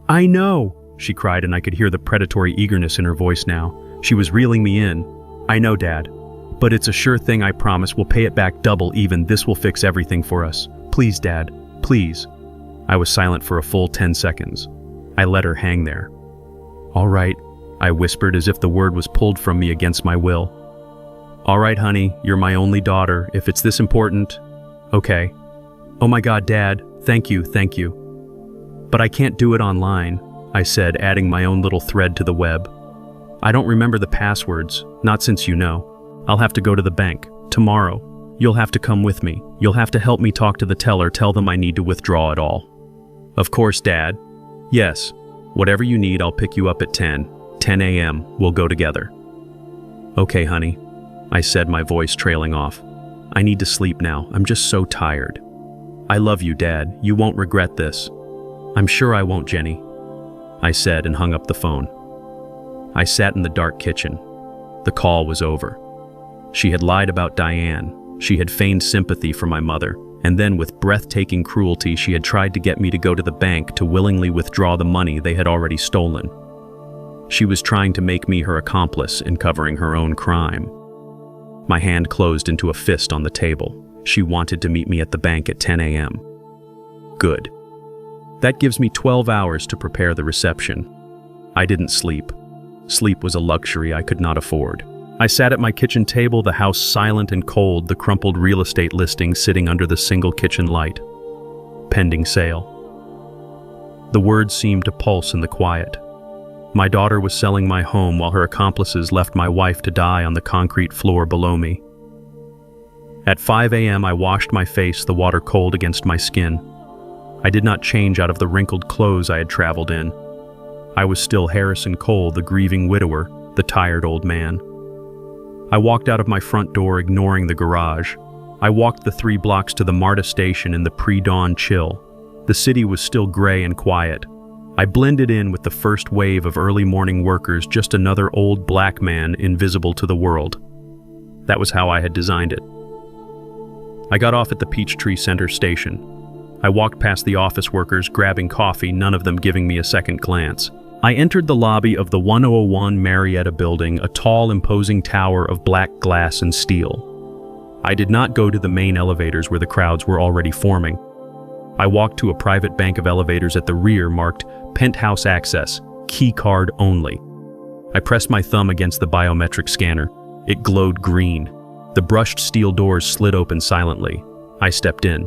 [SPEAKER 1] I know, she cried, and I could hear the predatory eagerness in her voice now. She was reeling me in. I know, Dad. But it's a sure thing, I promise. We'll pay it back double even. This will fix everything for us. Please, Dad. Please. I was silent for a full 10 seconds. I let her hang there. All right, I whispered, as if the word was pulled from me against my will. All right, honey, you're my only daughter. If it's this important, okay. Oh my God, Dad, thank you. But I can't do it online, I said, adding my own little thread to the web. I don't remember the passwords, not since you know. I'll have to go to the bank, tomorrow. You'll have to come with me. You'll have to help me talk to the teller, tell them I need to withdraw it all. Of course, Dad. Yes, whatever you need, I'll pick you up at 10 a.m. We'll go together. Okay, honey, I said, my voice trailing off. I need to sleep now. I'm just so tired. I love you, Dad. You won't regret this. I'm sure I won't, Jenny, I said, and hung up the phone. I sat in the dark kitchen. The call was over. She had lied about Diane. She had feigned sympathy for my mother. And then, with breathtaking cruelty, she had tried to get me to go to the bank to willingly withdraw the money they had already stolen. She was trying to make me her accomplice in covering her own crime. My hand closed into a fist on the table. She wanted to meet me at the bank at 10 a.m. Good. That gives me 12 hours to prepare the reception. I didn't sleep. Sleep was a luxury I could not afford. I sat at my kitchen table, the house silent and cold, the crumpled real estate listing sitting under the single kitchen light. Pending sale. The words seemed to pulse in the quiet. My daughter was selling my home while her accomplices left my wife to die on the concrete floor below me. At 5 a.m., I washed my face, the water cold against my skin. I did not change out of the wrinkled clothes I had traveled in. I was still Harrison Cole, the grieving widower, the tired old man. I walked out of my front door, ignoring the garage. I walked the 3 blocks to the MARTA station in the pre-dawn chill. The city was still gray and quiet. I blended in with the first wave of early morning workers, just another old black man invisible to the world. That was how I had designed it. I got off at the Peachtree Center station. I walked past the office workers, grabbing coffee, none of them giving me a second glance. I entered the lobby of the 101 Marietta building, a tall, imposing tower of black glass and steel. I did not go to the main elevators where the crowds were already forming. I walked to a private bank of elevators at the rear marked Penthouse Access, key card only. I pressed my thumb against the biometric scanner. It glowed green. The brushed steel doors slid open silently. I stepped in.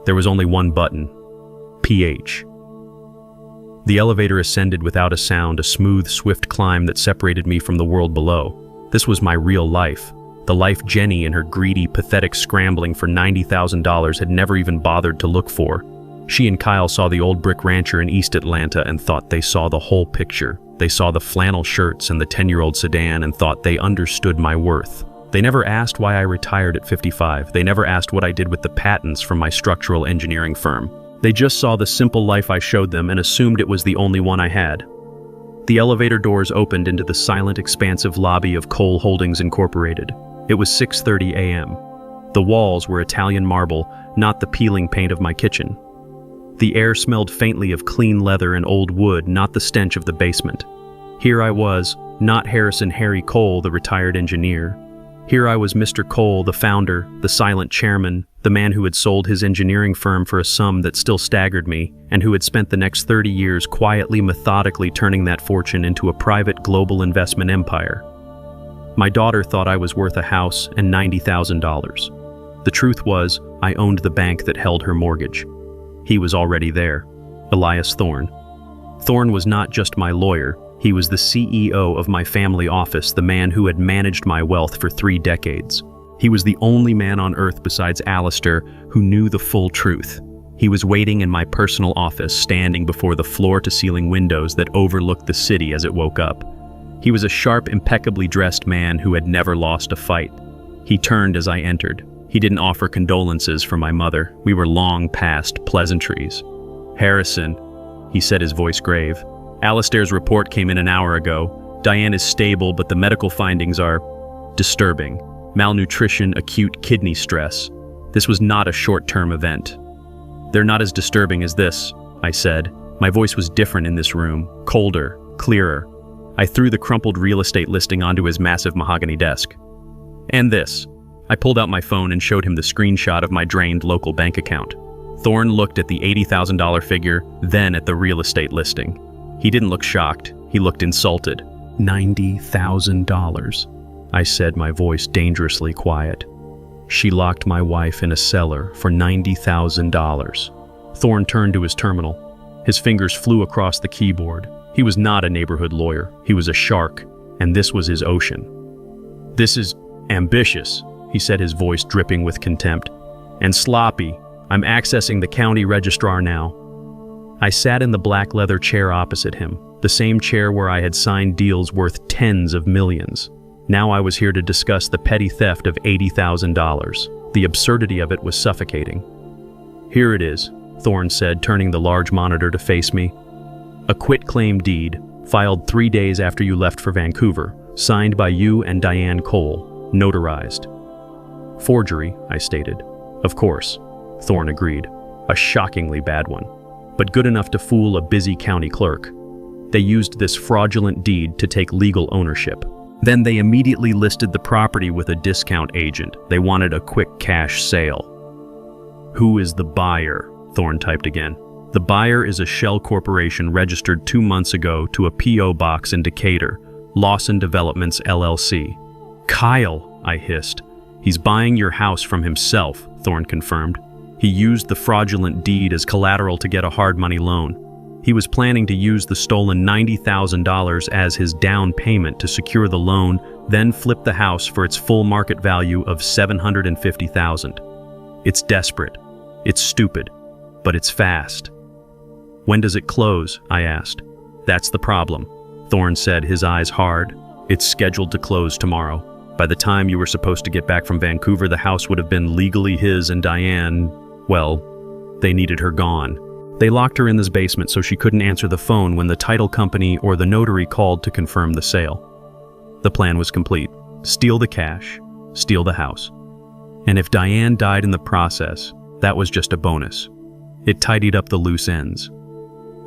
[SPEAKER 1] There was only one button, PH. The elevator ascended without a sound, a smooth, swift climb that separated me from the world below. This was my real life. The life Jenny, in her greedy, pathetic scrambling for $90,000, had never even bothered to look for. She and Kyle saw the old brick rancher in East Atlanta and thought they saw the whole picture. They saw the flannel shirts and the 10-year-old sedan and thought they understood my worth. They never asked why I retired at 55. They never asked what I did with the patents from my structural engineering firm. They just saw the simple life I showed them and assumed it was the only one I had. The elevator doors opened into the silent, expansive lobby of Cole Holdings Incorporated. It was 6:30 a.m. The walls were Italian marble, not the peeling paint of my kitchen. The air smelled faintly of clean leather and old wood, not the stench of the basement. Here I was, not Harrison Harry Cole, the retired engineer. Here I was Mr. Cole, the founder, the silent chairman, the man who had sold his engineering firm for a sum that still staggered me, and who had spent the next 30 years quietly, methodically turning that fortune into a private global investment empire. My daughter thought I was worth a house and $90,000. The truth was, I owned the bank that held her mortgage. He was already there, Elias Thorne. Thorne was not just my lawyer. He was the CEO of my family office, the man who had managed my wealth for 3 decades. He was the only man on earth besides Alistair who knew the full truth. He was waiting in my personal office, standing before the floor-to-ceiling windows that overlooked the city as it woke up. He was a sharp, impeccably dressed man who had never lost a fight. He turned as I entered. He didn't offer condolences for my mother. We were long past pleasantries. "Harrison," he said, his voice grave. "Alistair's report came in an hour ago. Diane is stable, but the medical findings are disturbing. Malnutrition, acute kidney stress. This was not a short-term event." "They're not as disturbing as this," I said. My voice was different in this room, colder, clearer. I threw the crumpled real estate listing onto his massive mahogany desk. "And this." I pulled out my phone and showed him the screenshot of my drained local bank account. Thorne looked at the $80,000 figure, then at the real estate listing. He didn't look shocked. He looked insulted. $90,000, I said, my voice dangerously quiet. "She locked my wife in a cellar for $90,000. Thorne turned to his terminal. His fingers flew across the keyboard. He was not a neighborhood lawyer. He was a shark, and this was his ocean. "This is ambitious," he said, his voice dripping with contempt. "And sloppy. I'm accessing the county registrar now." I sat in the black leather chair opposite him, the same chair where I had signed deals worth tens of millions. Now I was here to discuss the petty theft of $80,000. The absurdity of it was suffocating. "Here it is," Thorne said, turning the large monitor to face me. "A quitclaim deed, filed 3 days after you left for Vancouver, signed by you and Diane Cole, notarized." "Forgery," I stated. "Of course," Thorne agreed. "A shockingly bad one, but good enough to fool a busy county clerk. They used this fraudulent deed to take legal ownership. Then they immediately listed the property with a discount agent. They wanted a quick cash sale." "Who is the buyer?" Thorne typed again. "The buyer is a shell corporation registered 2 months ago to a P.O. box in Decatur, Lawson Developments LLC. "Kyle," I hissed. "He's buying your house from himself," Thorne confirmed. "He used the fraudulent deed as collateral to get a hard money loan. He was planning to use the stolen $90,000 as his down payment to secure the loan, then flip the house for its full market value of $750,000. It's desperate. It's stupid. But it's fast. When does it close? I asked. That's the problem, Thorne said, his eyes hard. It's scheduled to close tomorrow. By the time you were supposed to get back from Vancouver, the house would have been legally his, and Diane, well, they needed her gone. They locked her in this basement so she couldn't answer the phone when the title company or the notary called to confirm the sale. The plan was complete. Steal the cash, steal the house. And if Diane died in the process, that was just a bonus. It tidied up the loose ends.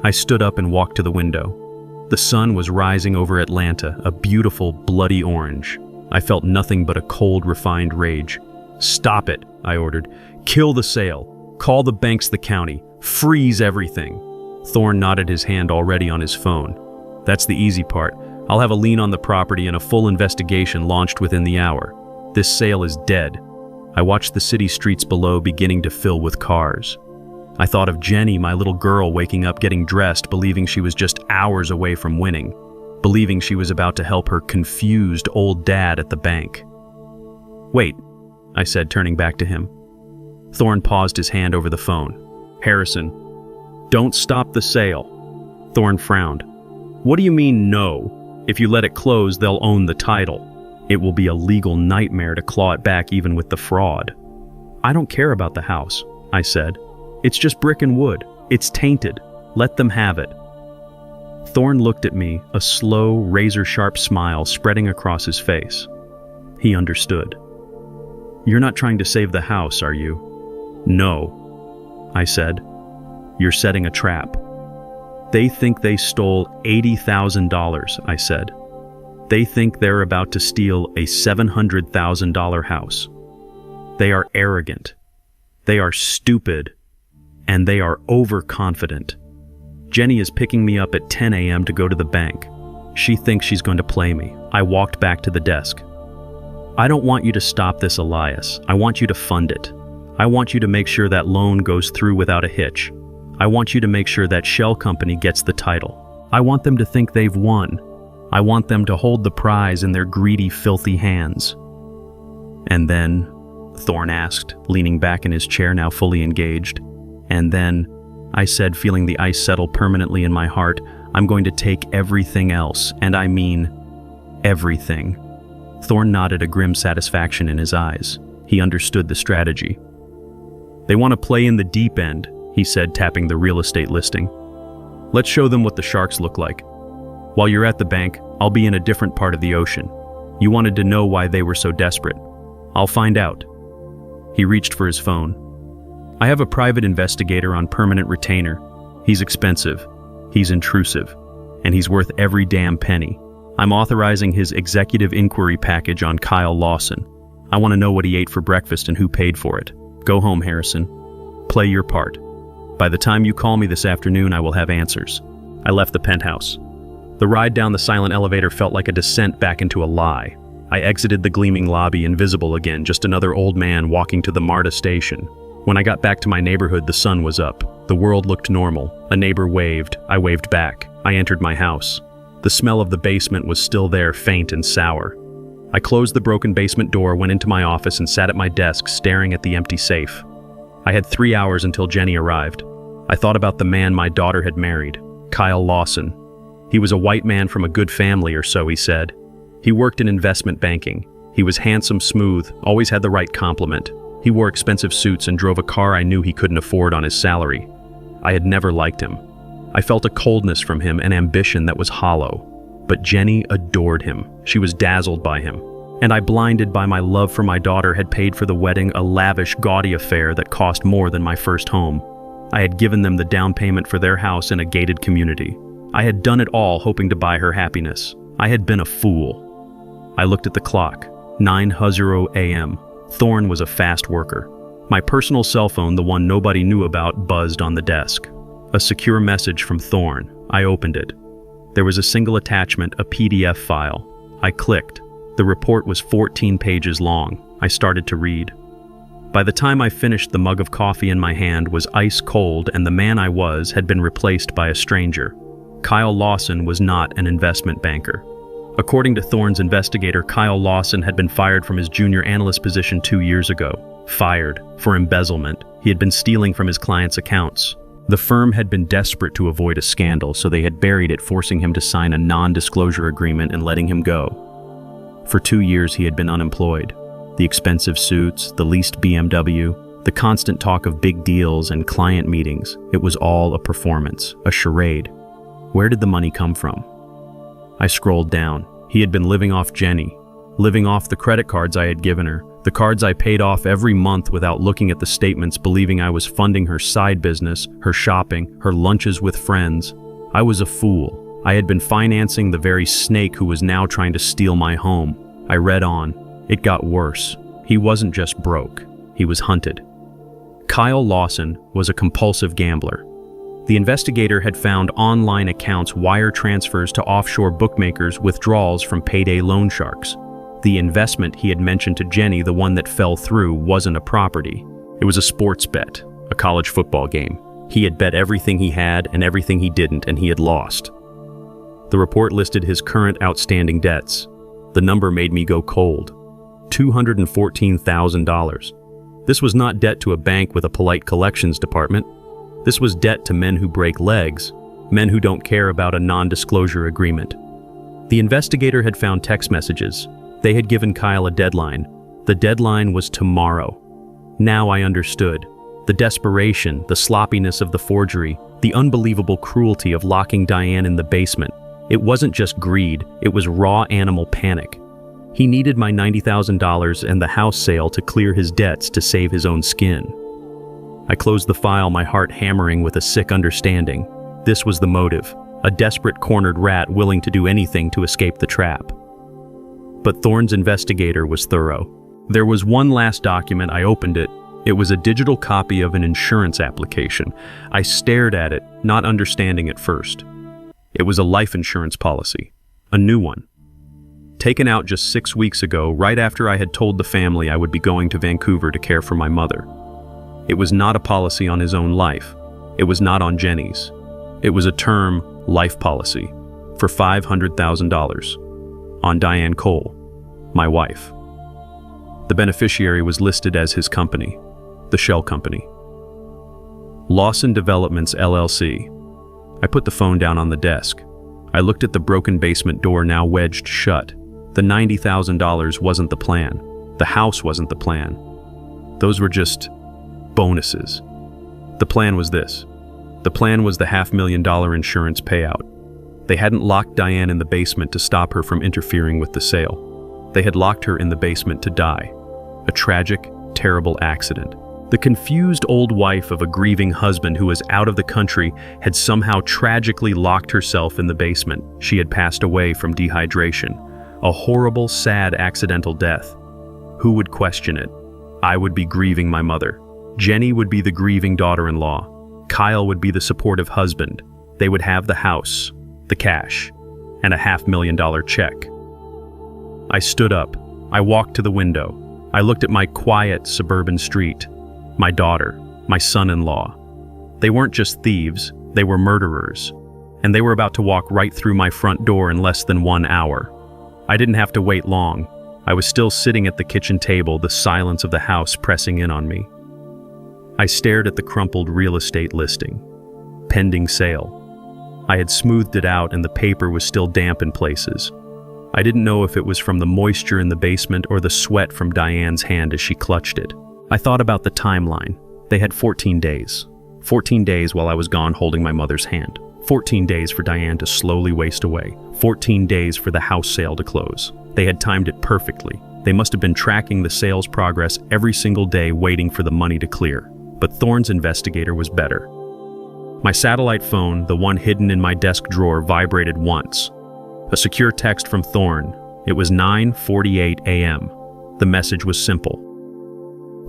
[SPEAKER 1] I stood up and walked to the window. The sun was rising over Atlanta, a beautiful, bloody orange. I felt nothing but a cold, refined rage. Stop it, I ordered. Kill the sale. Call the banks, the county. Freeze everything. Thorne nodded, his hand already on his phone. That's the easy part. I'll have a lien on the property and a full investigation launched within the hour. This sale is dead. I watched the city streets below beginning to fill with cars. I thought of Jenny, my little girl, waking up, getting dressed, believing she was just hours away from winning, believing she was about to help her confused old dad at the bank. Wait, I said, turning back to him. Thorne paused, his hand over the phone. Harrison, don't stop the sale. Thorne frowned. What do you mean, no? If you let it close, they'll own the title. It will be a legal nightmare to claw it back even with the fraud. I don't care about the house, I said. It's just brick and wood. It's tainted. Let them have it. Thorne looked at me, a slow, razor-sharp smile spreading across his face. He understood. You're not trying to save the house, are you? No, I said. You're setting a trap. They think they stole $80,000, I said. They think they're about to steal a $700,000 house. They are arrogant. They are stupid. And they are overconfident. Jenny is picking me up at 10 a.m. to go to the bank. She thinks she's going to play me. I walked back to the desk. I don't want you to stop this, Elias. I want you to fund it. I want you to make sure that loan goes through without a hitch. I want you to make sure that shell company gets the title. I want them to think they've won. I want them to hold the prize in their greedy, filthy hands. And then, Thorne asked, leaning back in his chair, now fully engaged. And then, I said, feeling the ice settle permanently in my heart, I'm going to take everything else, and I mean everything. Thorne nodded, a grim satisfaction in his eyes. He understood the strategy. They want to play in the deep end, he said, tapping the real estate listing. Let's show them what the sharks look like. While you're at the bank, I'll be in a different part of the ocean. You wanted to know why they were so desperate. I'll find out. He reached for his phone. I have a private investigator on permanent retainer. He's expensive, he's intrusive, and he's worth every damn penny. I'm authorizing his executive inquiry package on Kyle Lawson. I want to know what he ate for breakfast and who paid for it. Go home, Harrison. Play your part. By the time you call me this afternoon, I will have answers. I left the penthouse. The ride down the silent elevator felt like a descent back into a lie. I exited the gleaming lobby, invisible again, just another old man walking to the MARTA station. When I got back to my neighborhood, the sun was up. The world looked normal. A neighbor waved. I waved back. I entered my house. The smell of the basement was still there, faint and sour. I closed the broken basement door, went into my office, and sat at my desk, staring at the empty safe. I had 3 hours until Jenny arrived. I thought about the man my daughter had married, Kyle Lawson. He was a white man from a good family, or so he said. He worked in investment banking. He was handsome, smooth, always had the right compliment. He wore expensive suits and drove a car I knew he couldn't afford on his salary. I had never liked him. I felt a coldness from him, an ambition that was hollow. But Jenny adored him. She was dazzled by him. And I, blinded by my love for my daughter, had paid for the wedding, a lavish, gaudy affair that cost more than my first home. I had given them the down payment for their house in a gated community. I had done it all hoping to buy her happiness. I had been a fool. I looked at the clock. 9:00 a.m. Thorne was a fast worker. My personal cell phone, the one nobody knew about, buzzed on the desk. A secure message from Thorne. I opened it. There was a single attachment, a PDF file. I clicked. The report was 14 pages long. I started to read. By the time I finished, the mug of coffee in my hand was ice cold, and the man I was had been replaced by a stranger. Kyle Lawson was not an investment banker. According to Thorne's investigator, Kyle Lawson had been fired from his junior analyst position 2 years ago. Fired for embezzlement. He had been stealing from his clients' accounts. The firm had been desperate to avoid a scandal, so they had buried it, forcing him to sign a non-disclosure agreement and letting him go. For 2 years he had been unemployed. The expensive suits, the leased BMW, the constant talk of big deals and client meetings, it was all a performance, a charade. Where did the money come from? I scrolled down. He had been living off Jenny, living off the credit cards I had given her, the cards I paid off every month without looking at the statements, believing I was funding her side business, her shopping, her lunches with friends. I was a fool. I had been financing the very snake who was now trying to steal my home. I read on. It got worse. He wasn't just broke. He was hunted. Kyle Lawson was a compulsive gambler. The investigator had found online accounts, wire transfers to offshore bookmakers, withdrawals from payday loan sharks. The investment he had mentioned to Jenny, the one that fell through, wasn't a property. It was a sports bet, a college football game. He had bet everything he had and everything he didn't, and he had lost. The report listed his current outstanding debts. The number made me go cold. $214,000. This was not debt to a bank with a polite collections department. This was debt to men who break legs, men who don't care about a non-disclosure agreement. The investigator had found text messages. They had given Kyle a deadline. The deadline was tomorrow. Now I understood. The desperation, the sloppiness of the forgery, the unbelievable cruelty of locking Diane in the basement. It wasn't just greed, it was raw animal panic. He needed my $90,000 and the house sale to clear his debts to save his own skin. I closed the file, my heart hammering with a sick understanding. This was the motive, a desperate cornered rat willing to do anything to escape the trap. But Thorne's investigator was thorough. There was one last document. I opened it. It was a digital copy of an insurance application. I stared at it, not understanding at first. It was a life insurance policy, a new one. Taken out just 6 weeks ago, right after I had told the family I would be going to Vancouver to care for my mother. It was not a policy on his own life. It was not on Jenny's. It was a term life policy for $500,000 on Diane Cole, my wife. The beneficiary was listed as his company, the shell company. Lawson Developments, LLC. I put the phone down on the desk. I looked at the broken basement door, now wedged shut. The $90,000 wasn't the plan. The house wasn't the plan. Those were just bonuses. The plan was this. The plan was the $500,000 insurance payout. They hadn't locked Diane in the basement to stop her from interfering with the sale. They had locked her in the basement to die. A tragic, terrible accident. The confused old wife of a grieving husband who was out of the country had somehow tragically locked herself in the basement. She had passed away from dehydration. A horrible, sad, accidental death. Who would question it? I would be grieving my mother. Jenny would be the grieving daughter-in-law. Kyle would be the supportive husband. They would have the house, the cash, and a $500,000 check. I stood up. I walked to the window. I looked at my quiet suburban street, my daughter, my son-in-law. They weren't just thieves, they were murderers. And they were about to walk right through my front door in less than 1 hour. I didn't have to wait long. I was still sitting at the kitchen table, the silence of the house pressing in on me. I stared at the crumpled real estate listing. Pending sale. I had smoothed it out and the paper was still damp in places. I didn't know if it was from the moisture in the basement or the sweat from Diane's hand as she clutched it. I thought about the timeline. They had 14 days. 14 days while I was gone holding my mother's hand. 14 days for Diane to slowly waste away. 14 days for the house sale to close. They had timed it perfectly. They must have been tracking the sales progress every single day, waiting for the money to clear. But Thorne's investigator was better. My satellite phone, the one hidden in my desk drawer, vibrated once. A secure text from Thorne. It was 9:48 a.m. The message was simple.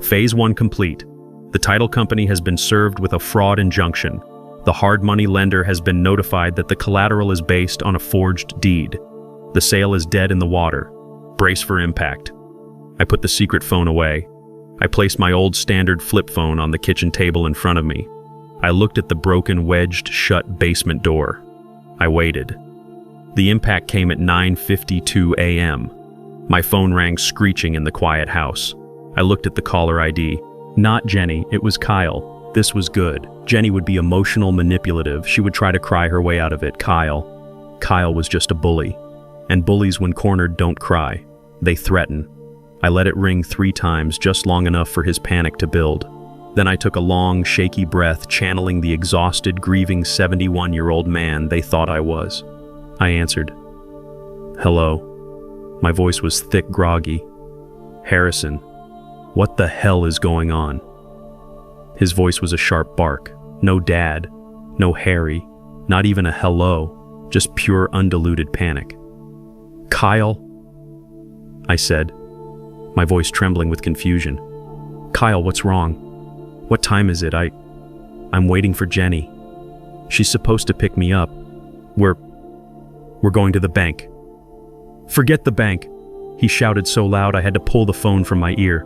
[SPEAKER 1] Phase 1 complete. The title company has been served with a fraud injunction. The hard money lender has been notified that the collateral is based on a forged deed. The sale is dead in the water. Brace for impact. I put the secret phone away. I placed my old standard flip phone on the kitchen table in front of me. I looked at the broken, wedged shut basement door. I waited. The impact came at 9:52 a.m. My phone rang screeching in the quiet house. I looked at the caller ID. Not Jenny, it was Kyle. This was good. Jenny would be emotional, manipulative. She would try to cry her way out of it. Kyle was just a bully. And bullies, when cornered, don't cry. They threaten. I let it ring 3 times, just long enough for his panic to build. Then I took a long, shaky breath, channeling the exhausted, grieving 71-year-old man they thought I was. I answered. Hello. My voice was thick, groggy. Harrison, what the hell is going on? His voice was a sharp bark. No Dad, no Harry, not even a hello, just pure undiluted panic. Kyle? I said, my voice trembling with confusion. Kyle, what's wrong? What time is it? I'm waiting for Jenny. She's supposed to pick me up. We're going to the bank. Forget the bank, he shouted so loud I had to pull the phone from my ear.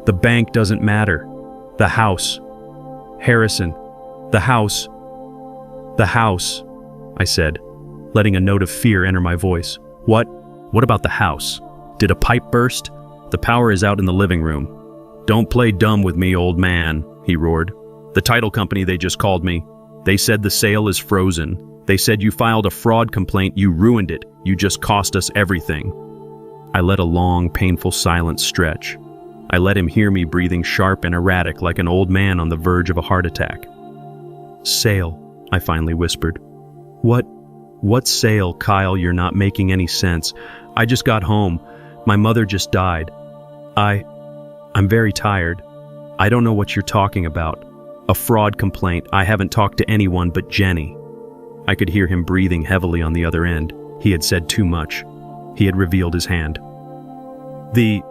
[SPEAKER 1] The bank doesn't matter. The house. Harrison, the house. The house, I said, letting a note of fear enter my voice. What? What about the house? Did a pipe burst? The power is out in the living room. Don't play dumb with me, old man, he roared. The title company, they just called me. They said the sale is frozen. They said you filed a fraud complaint, you ruined it. You just cost us everything. I let a long, painful silence stretch. I let him hear me breathing sharp and erratic like an old man on the verge of a heart attack. Sale, I finally whispered. What sale, Kyle? You're not making any sense. I just got home. My mother just died. I'm very tired. I don't know what you're talking about. A fraud complaint. I haven't talked to anyone but Jenny. I could hear him breathing heavily on the other end. He had said too much. He had revealed his hand. The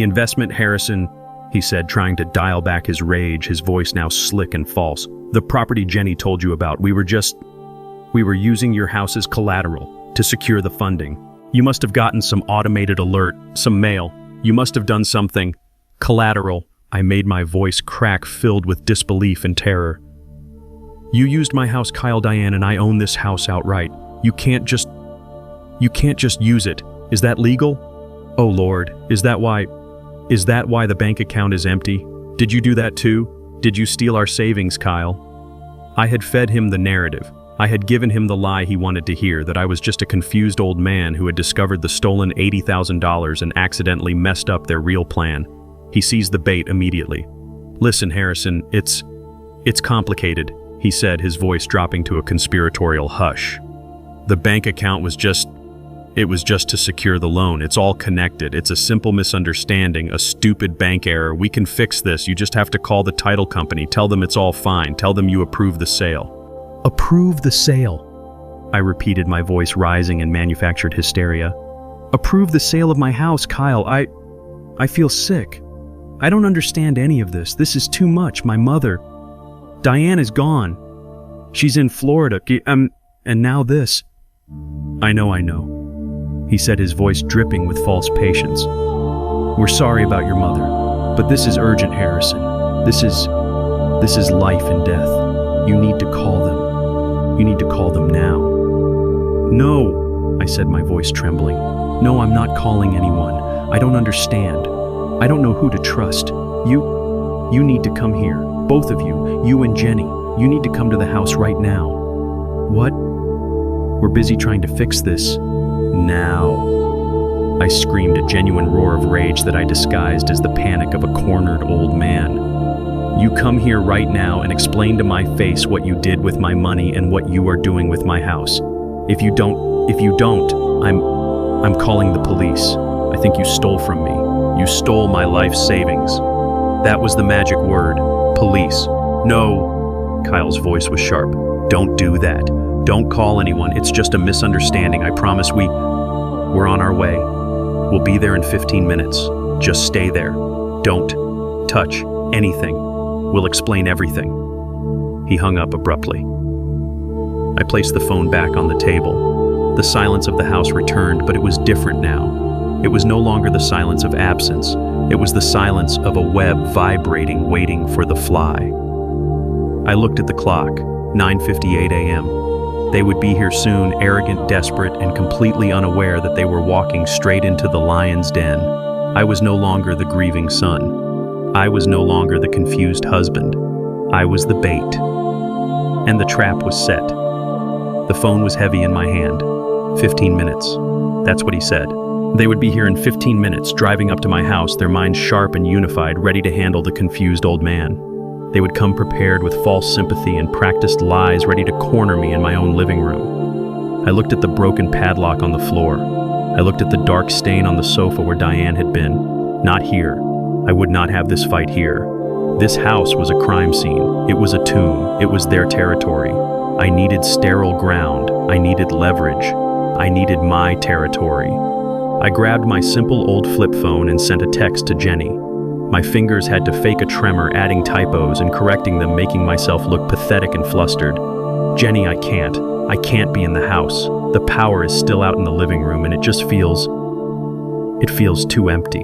[SPEAKER 1] investment, Harrison, he said, trying to dial back his rage, his voice now slick and false. The property Jenny told you about, we were using your house as collateral to secure the funding. You must have gotten some automated alert, some mail. You must have done something. Collateral. I made my voice crack, filled with disbelief and terror. You used my house, Kyle, Diane, and I own this house outright. You can't just use it. Is that legal? Oh Lord, is that why the bank account is empty? Did you do that too? Did you steal our savings, Kyle? I had fed him the narrative. I had given him the lie he wanted to hear, that I was just a confused old man who had discovered the stolen $80,000 and accidentally messed up their real plan. He seized the bait immediately. Listen, Harrison, it's complicated, he said, his voice dropping to a conspiratorial hush. The bank account was just to secure the loan. It's all connected. It's a simple misunderstanding, a stupid bank error. We can fix this. You just have to call the title company. Tell them it's all fine. Tell them you approve the sale. Approve the sale, I repeated, my voice rising in manufactured hysteria. Approve the sale of my house, Kyle. I feel sick. I don't understand any of this. This is too much. My mother, Diane, is gone. She's in Florida. And now this. I know, he said, his voice dripping with false patience. We're sorry about your mother, but this is urgent, Harrison. This is life and death. You need to call them. You need to call them now. No, I said, my voice trembling. No, I'm not calling anyone. I don't understand. I don't know who to trust. You need to come here. Both of you and Jenny. You need to come to the house right now. What? We're busy trying to fix this. Now. I screamed, a genuine roar of rage that I disguised as the panic of a cornered old man. You come here right now and explain to my face what you did with my money and what you are doing with my house. If you don't, I'm calling the police. I think you stole from me. You stole my life savings. That was the magic word. Police. No. Kyle's voice was sharp. Don't do that. Don't call anyone. It's just a misunderstanding. I promise we're on our way. We'll be there in 15 minutes. Just stay there. Don't touch anything. We'll explain everything. He hung up abruptly. I placed the phone back on the table. The silence of the house returned, but it was different now. It was no longer the silence of absence. It was the silence of a web vibrating, waiting for the fly. I looked at the clock, 9:58 a.m. They would be here soon, arrogant, desperate, and completely unaware that they were walking straight into the lion's den. I was no longer the grieving son. I was no longer the confused husband. I was the bait. And the trap was set. The phone was heavy in my hand. 15 minutes. That's what he said. They would be here in 15 minutes, driving up to my house, their minds sharp and unified, ready to handle the confused old man. They would come prepared with false sympathy and practiced lies, ready to corner me in my own living room. I looked at the broken padlock on the floor. I looked at the dark stain on the sofa where Diane had been. Not here. I would not have this fight here. This house was a crime scene. It was a tomb. It was their territory. I needed sterile ground. I needed leverage. I needed my territory. I grabbed my simple old flip phone and sent a text to Jenny. My fingers had to fake a tremor, adding typos and correcting them, making myself look pathetic and flustered. Jenny, I can't be in the house. The power is still out in the living room and it feels too empty.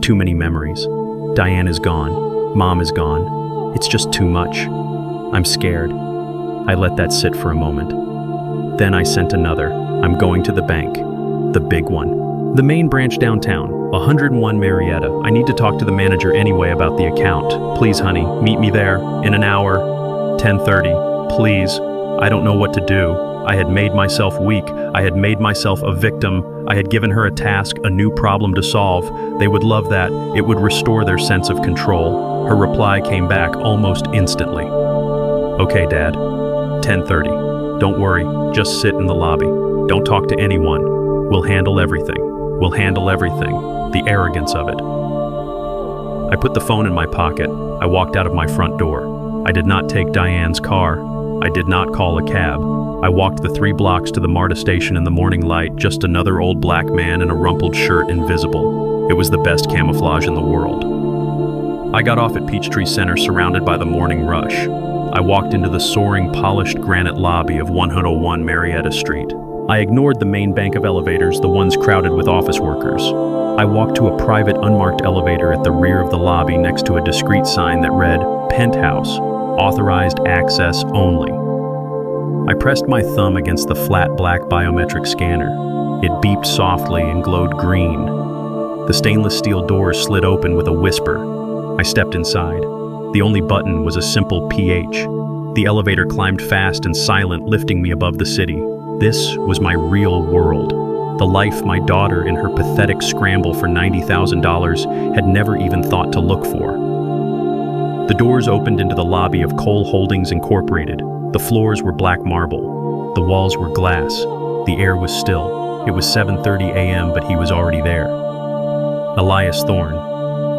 [SPEAKER 1] Too many memories. Diane is gone. Mom is gone. It's just too much. I'm scared. I let that sit for a moment. Then I sent another. I'm going to the bank. The big one. The main branch downtown. 101 Marietta. I need to talk to the manager anyway about the account. Please, honey, meet me there in an hour. 10:30. Please. I don't know what to do. I had made myself weak. I had made myself a victim. I had given her a task, a new problem to solve. They would love that. It would restore their sense of control. Her reply came back almost instantly. Okay, Dad. 10:30. Don't worry. Just sit in the lobby. Don't talk to anyone. We'll handle everything. We'll handle everything. The arrogance of it. I put the phone in my pocket. I walked out of my front door. I did not take Diane's car. I did not call a cab. I walked the 3 blocks to the MARTA station in the morning light, just another old black man in a rumpled shirt invisible. It was the best camouflage in the world. I got off at Peachtree Center surrounded by the morning rush. I walked into the soaring, polished granite lobby of 101 Marietta Street. I ignored the main bank of elevators, the ones crowded with office workers. I walked to a private unmarked elevator at the rear of the lobby next to a discreet sign that read, Penthouse, authorized access only. I pressed my thumb against the flat black biometric scanner. It beeped softly and glowed green. The stainless steel doors slid open with a whisper. I stepped inside. The only button was a simple PH. The elevator climbed fast and silent, lifting me above the city. This was my real world. The life my daughter, in her pathetic scramble for $90,000, had never even thought to look for. The doors opened into the lobby of Cole Holdings Incorporated. The floors were black marble. The walls were glass. The air was still. It was 7:30 a.m., but he was already there. Elias Thorne.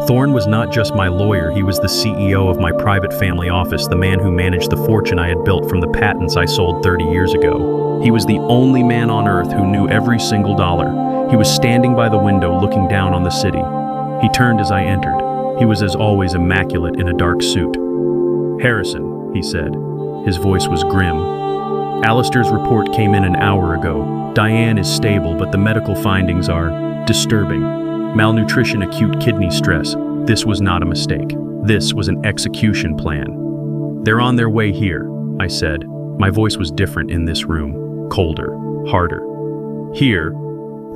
[SPEAKER 1] Thorne was not just my lawyer, he was the CEO of my private family office, the man who managed the fortune I had built from the patents I sold 30 years ago. He was the only man on earth who knew every single dollar. He was standing by the window looking down on the city. He turned as I entered. He was as always immaculate in a dark suit. Harrison, he said. His voice was grim. Alistair's report came in an hour ago. Diane is stable, but the medical findings are disturbing. Malnutrition, acute kidney stress. This was not a mistake. This was an execution plan. They're on their way here, I said. My voice was different in this room. Colder, harder. Here,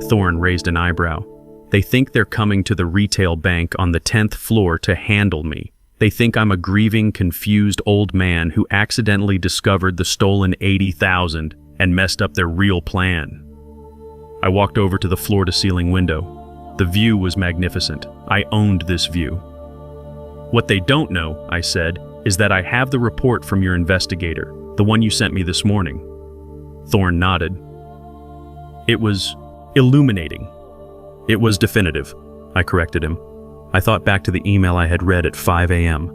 [SPEAKER 1] Thorne raised an eyebrow. They think they're coming to the retail bank on the 10th floor to handle me. They think I'm a grieving, confused old man who accidentally discovered the stolen $80,000 and messed up their real plan. I walked over to the floor-to-ceiling window. The view was magnificent. I owned this view. What they don't know, I said, is that I have the report from your investigator, the one you sent me this morning. Thorne nodded. It was illuminating. It was definitive, I corrected him. I thought back to the email I had read at 5 a.m.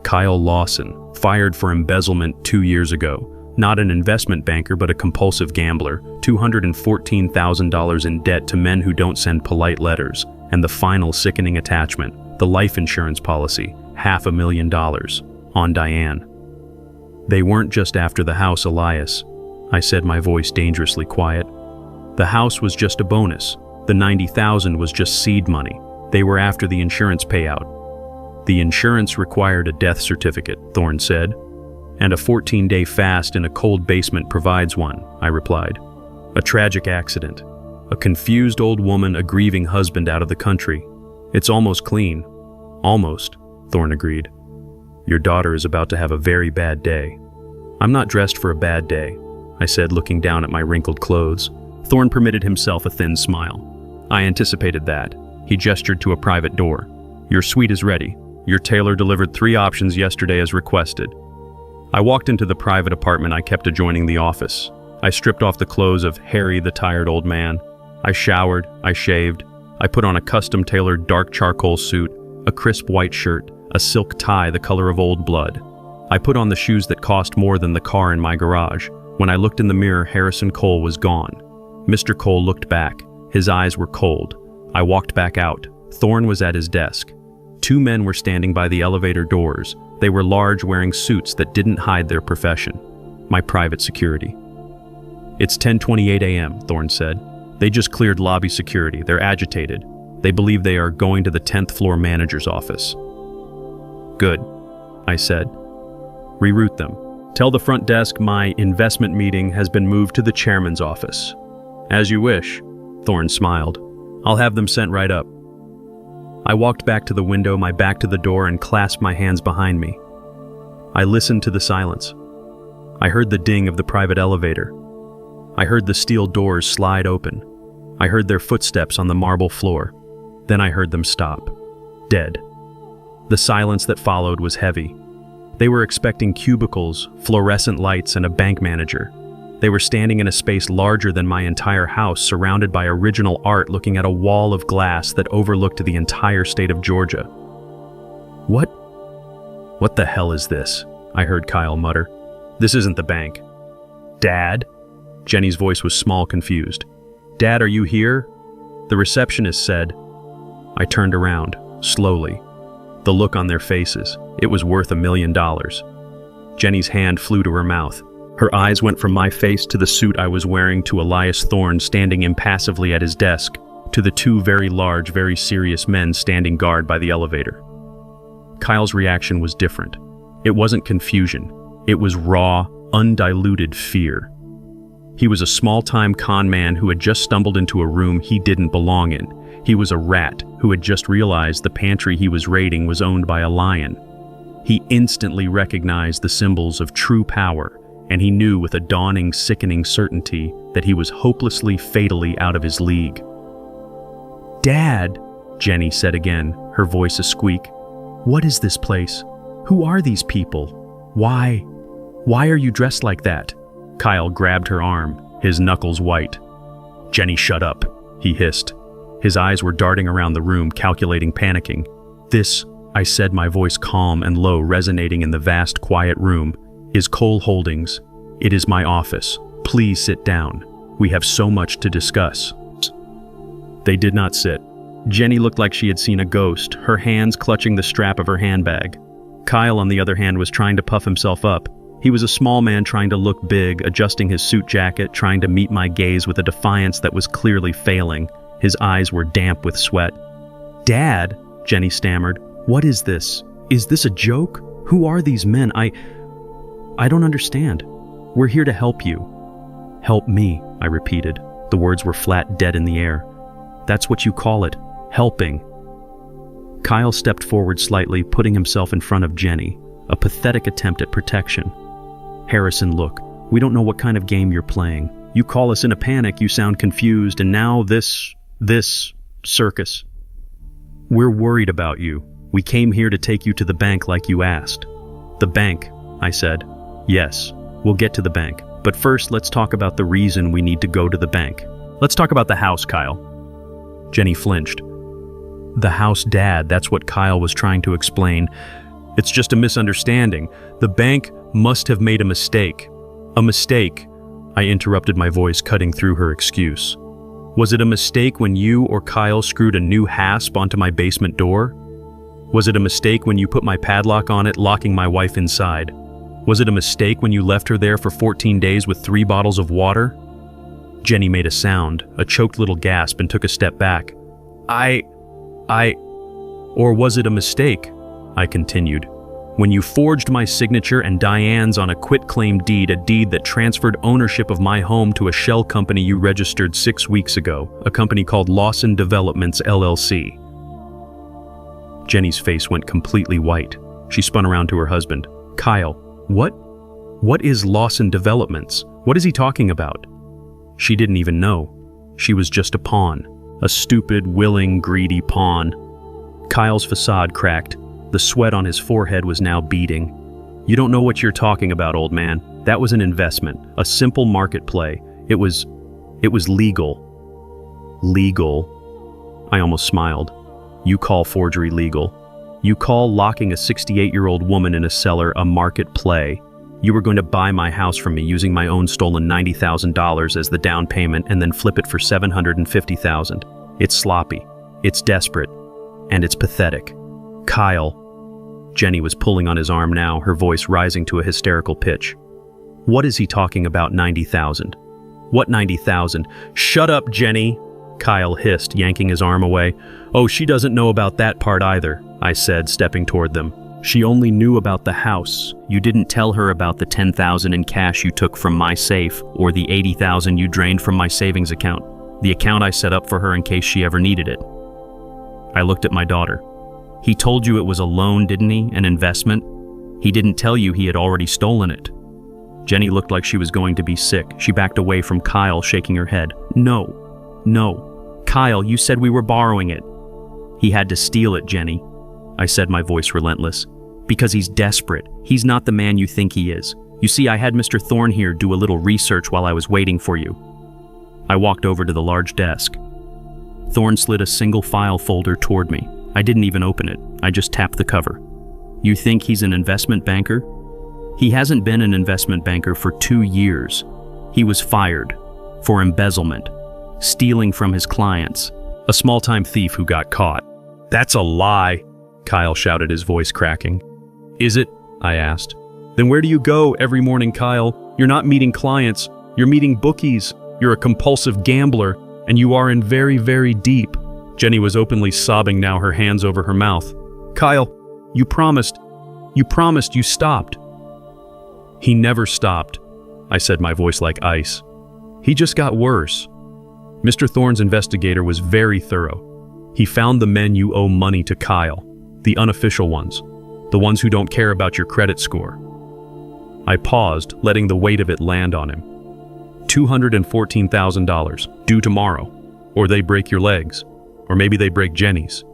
[SPEAKER 1] Kyle Lawson, fired for embezzlement 2 years ago. Not an investment banker, but a compulsive gambler. $214,000 in debt to men who don't send polite letters. And the final sickening attachment, the life insurance policy, $500,000, on Diane. They weren't just after the house, Elias. I said, my voice dangerously quiet. The house was just a bonus. The $90,000 was just seed money. They were after the insurance payout. The insurance required a death certificate, Thorne said. And a 14-day fast in a cold basement provides one, I replied. A tragic accident. A confused old woman, a grieving husband out of the country. It's almost clean. Almost, Thorne agreed. Your daughter is about to have a very bad day. I'm not dressed for a bad day, I said, looking down at my wrinkled clothes. Thorne permitted himself a thin smile. I anticipated that. He gestured to a private door. Your suite is ready. Your tailor delivered 3 options yesterday as requested. I walked into the private apartment I kept adjoining the office. I stripped off the clothes of Harry, the tired old man. I showered, I shaved. I put on a custom-tailored dark charcoal suit, a crisp white shirt, a silk tie the color of old blood. I put on the shoes that cost more than the car in my garage. When I looked in the mirror, Harrison Cole was gone. Mr. Cole looked back. His eyes were cold. I walked back out. Thorne was at his desk. 2 men were standing by the elevator doors. They were large, wearing suits that didn't hide their profession. My private security. It's 10:28 a.m., Thorne said. They just cleared lobby security. They're agitated. They believe they are going to the 10th floor manager's office. Good, I said. Reroute them. Tell the front desk my investment meeting has been moved to the chairman's office. As you wish, Thorne smiled. I'll have them sent right up. I walked back to the window, my back to the door, and clasped my hands behind me. I listened to the silence. I heard the ding of the private elevator. I heard the steel doors slide open. I heard their footsteps on the marble floor. Then I heard them stop. Dead. The silence that followed was heavy. They were expecting cubicles, fluorescent lights, and a bank manager. They were standing in a space larger than my entire house, surrounded by original art, looking at a wall of glass that overlooked the entire state of Georgia. What the hell is this? I heard Kyle mutter. This isn't the bank. Dad? Jenny's voice was small, confused. Dad, are you here? The receptionist said. I turned around, slowly. The look on their faces, it was worth $1 million. Jenny's hand flew to her mouth. Her eyes went from my face to the suit I was wearing to Elias Thorne standing impassively at his desk, to the 2 very large, very serious men standing guard by the elevator. Kyle's reaction was different. It wasn't confusion. It was raw, undiluted fear. He was a small-time con man who had just stumbled into a room he didn't belong in. He was a rat who had just realized the pantry he was raiding was owned by a lion. He instantly recognized the symbols of true power, and he knew with a dawning, sickening certainty that he was hopelessly, fatally out of his league. Dad, Jenny said again, her voice a squeak. What is this place? Who are these people? Why are you dressed like that? Kyle grabbed her arm, his knuckles white. Jenny, shut up, he hissed. His eyes were darting around the room, calculating, panicking. This, I said, my voice calm and low, resonating in the vast, quiet room, is Cole Holdings. It is my office. Please sit down. We have so much to discuss. They did not sit. Jenny looked like she had seen a ghost, her hands clutching the strap of her handbag. Kyle, on the other hand, was trying to puff himself up. He was a small man trying to look big, adjusting his suit jacket, trying to meet my gaze with a defiance that was clearly failing. His eyes were damp with sweat. Dad, Jenny stammered, what is this? Is this a joke? Who are these men? I don't understand. We're here to help you. Help me, I repeated. The words were flat, dead in the air. That's what you call it, helping. Kyle stepped forward slightly, putting himself in front of Jenny, a pathetic attempt at protection. Harrison, look, we don't know what kind of game you're playing. You call us in a panic, you sound confused, and now this circus. We're worried about you. We came here to take you to the bank like you asked. The bank, I said. Yes, we'll get to the bank. But first, let's talk about the reason we need to go to the bank. Let's talk about the house, Kyle. Jenny flinched. The house, Dad, that's what Kyle was trying to explain. It's just a misunderstanding. The bank must have made a mistake. A mistake, I interrupted, my voice cutting through her excuse. Was it a mistake when you or Kyle screwed a new hasp onto my basement door? Was it a mistake when you put my padlock on it, locking my wife inside? Was it a mistake when you left her there for 14 days with 3 bottles of water? Jenny made a sound, a choked little gasp, and took a step back. Or was it a mistake? I continued. When you forged my signature and Diane's on a quitclaim deed, a deed that transferred ownership of my home to a shell company you registered 6 weeks ago, a company called Lawson Developments, LLC. Jenny's face went completely white. She spun around to her husband. Kyle, what is Lawson Developments? What is he talking about? She didn't even know. She was just a pawn. A stupid, willing, greedy pawn. Kyle's facade cracked. The sweat on his forehead was now beading. You don't know what you're talking about, old man. That was an investment, a simple market play. It was legal. Legal? I almost smiled. You call forgery legal? You call locking a 68-year-old woman in a cellar a market play? You were going to buy my house from me using my own stolen $90,000 as the down payment and then flip it for $750,000. It's sloppy. It's desperate. And it's pathetic. Kyle. Jenny was pulling on his arm now, her voice rising to a hysterical pitch. What is he talking about, 90,000? What 90,000? Shut up, Jenny, Kyle hissed, yanking his arm away. Oh, she doesn't know about that part either, I said, stepping toward them. She only knew about the house. You didn't tell her about the $10,000 in cash you took from my safe or the $80,000 you drained from my savings account, the account I set up for her in case she ever needed it. I looked at my daughter. He told you it was a loan, didn't he? An investment? He didn't tell you he had already stolen it. Jenny looked like she was going to be sick. She backed away from Kyle, shaking her head. No. Kyle, you said we were borrowing it. He had to steal it, Jenny, I said, my voice relentless. Because he's desperate. He's not the man you think he is. You see, I had Mr. Thorne here do a little research while I was waiting for you. I walked over to the large desk. Thorne slid a single file folder toward me. I didn't even open it. I just tapped the cover. You think he's an investment banker? He hasn't been an investment banker for 2 years. He was fired for embezzlement, stealing from his clients. A small-time thief who got caught. That's a lie, Kyle shouted, his voice cracking. Is it? I asked. Then where do you go every morning, Kyle? You're not meeting clients. You're meeting bookies. You're a compulsive gambler, and you are in very, very deep. Jenny was openly sobbing now, her hands over her mouth. Kyle, you promised you stopped. He never stopped, I said, my voice like ice. He just got worse. Mr. Thorne's investigator was very thorough. He found the men you owe money to, Kyle, the unofficial ones, the ones who don't care about your credit score. I paused, letting the weight of it land on him. $214,000, due tomorrow, or they break your legs. Or maybe they break Jenny's.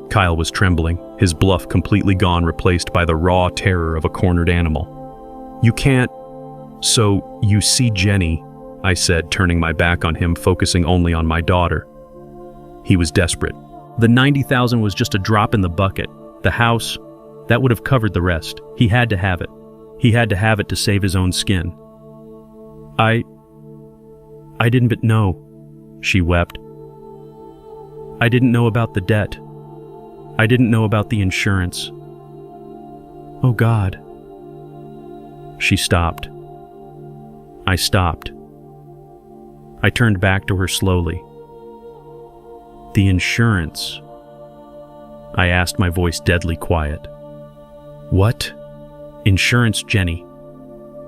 [SPEAKER 1] Kyle was trembling, his bluff completely gone, replaced by the raw terror of a cornered animal. You can't. So, you see, Jenny, I said, turning my back on him, focusing only on my daughter. He was desperate. The $90,000 was just a drop in the bucket. The house, that would have covered the rest. He had to have it. He had to have it to save his own skin. I didn't know. She wept. I didn't know about the debt. I didn't know about the insurance. Oh God. She stopped. I stopped. I turned back to her slowly. The insurance? I asked, my voice deadly quiet. What? Insurance, Jenny?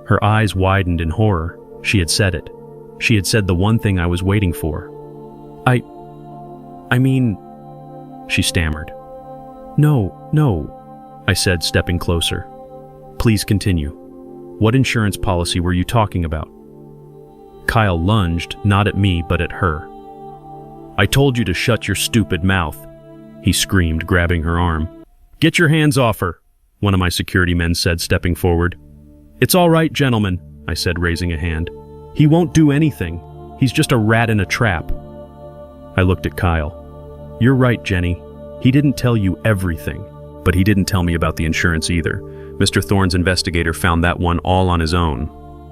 [SPEAKER 1] Her eyes widened in horror. She had said it. She had said the one thing I was waiting for. I mean, she stammered. No, I said, stepping closer. Please continue. What insurance policy were you talking about? Kyle lunged, not at me, but at her. I told you to shut your stupid mouth, he screamed, grabbing her arm. Get your hands off her, one of my security men said, stepping forward. It's all right, gentlemen, I said, raising a hand. He won't do anything. He's just a rat in a trap. I looked at Kyle. You're right, Jenny. He didn't tell you everything, but he didn't tell me about the insurance either. Mr. Thorne's investigator found that one all on his own.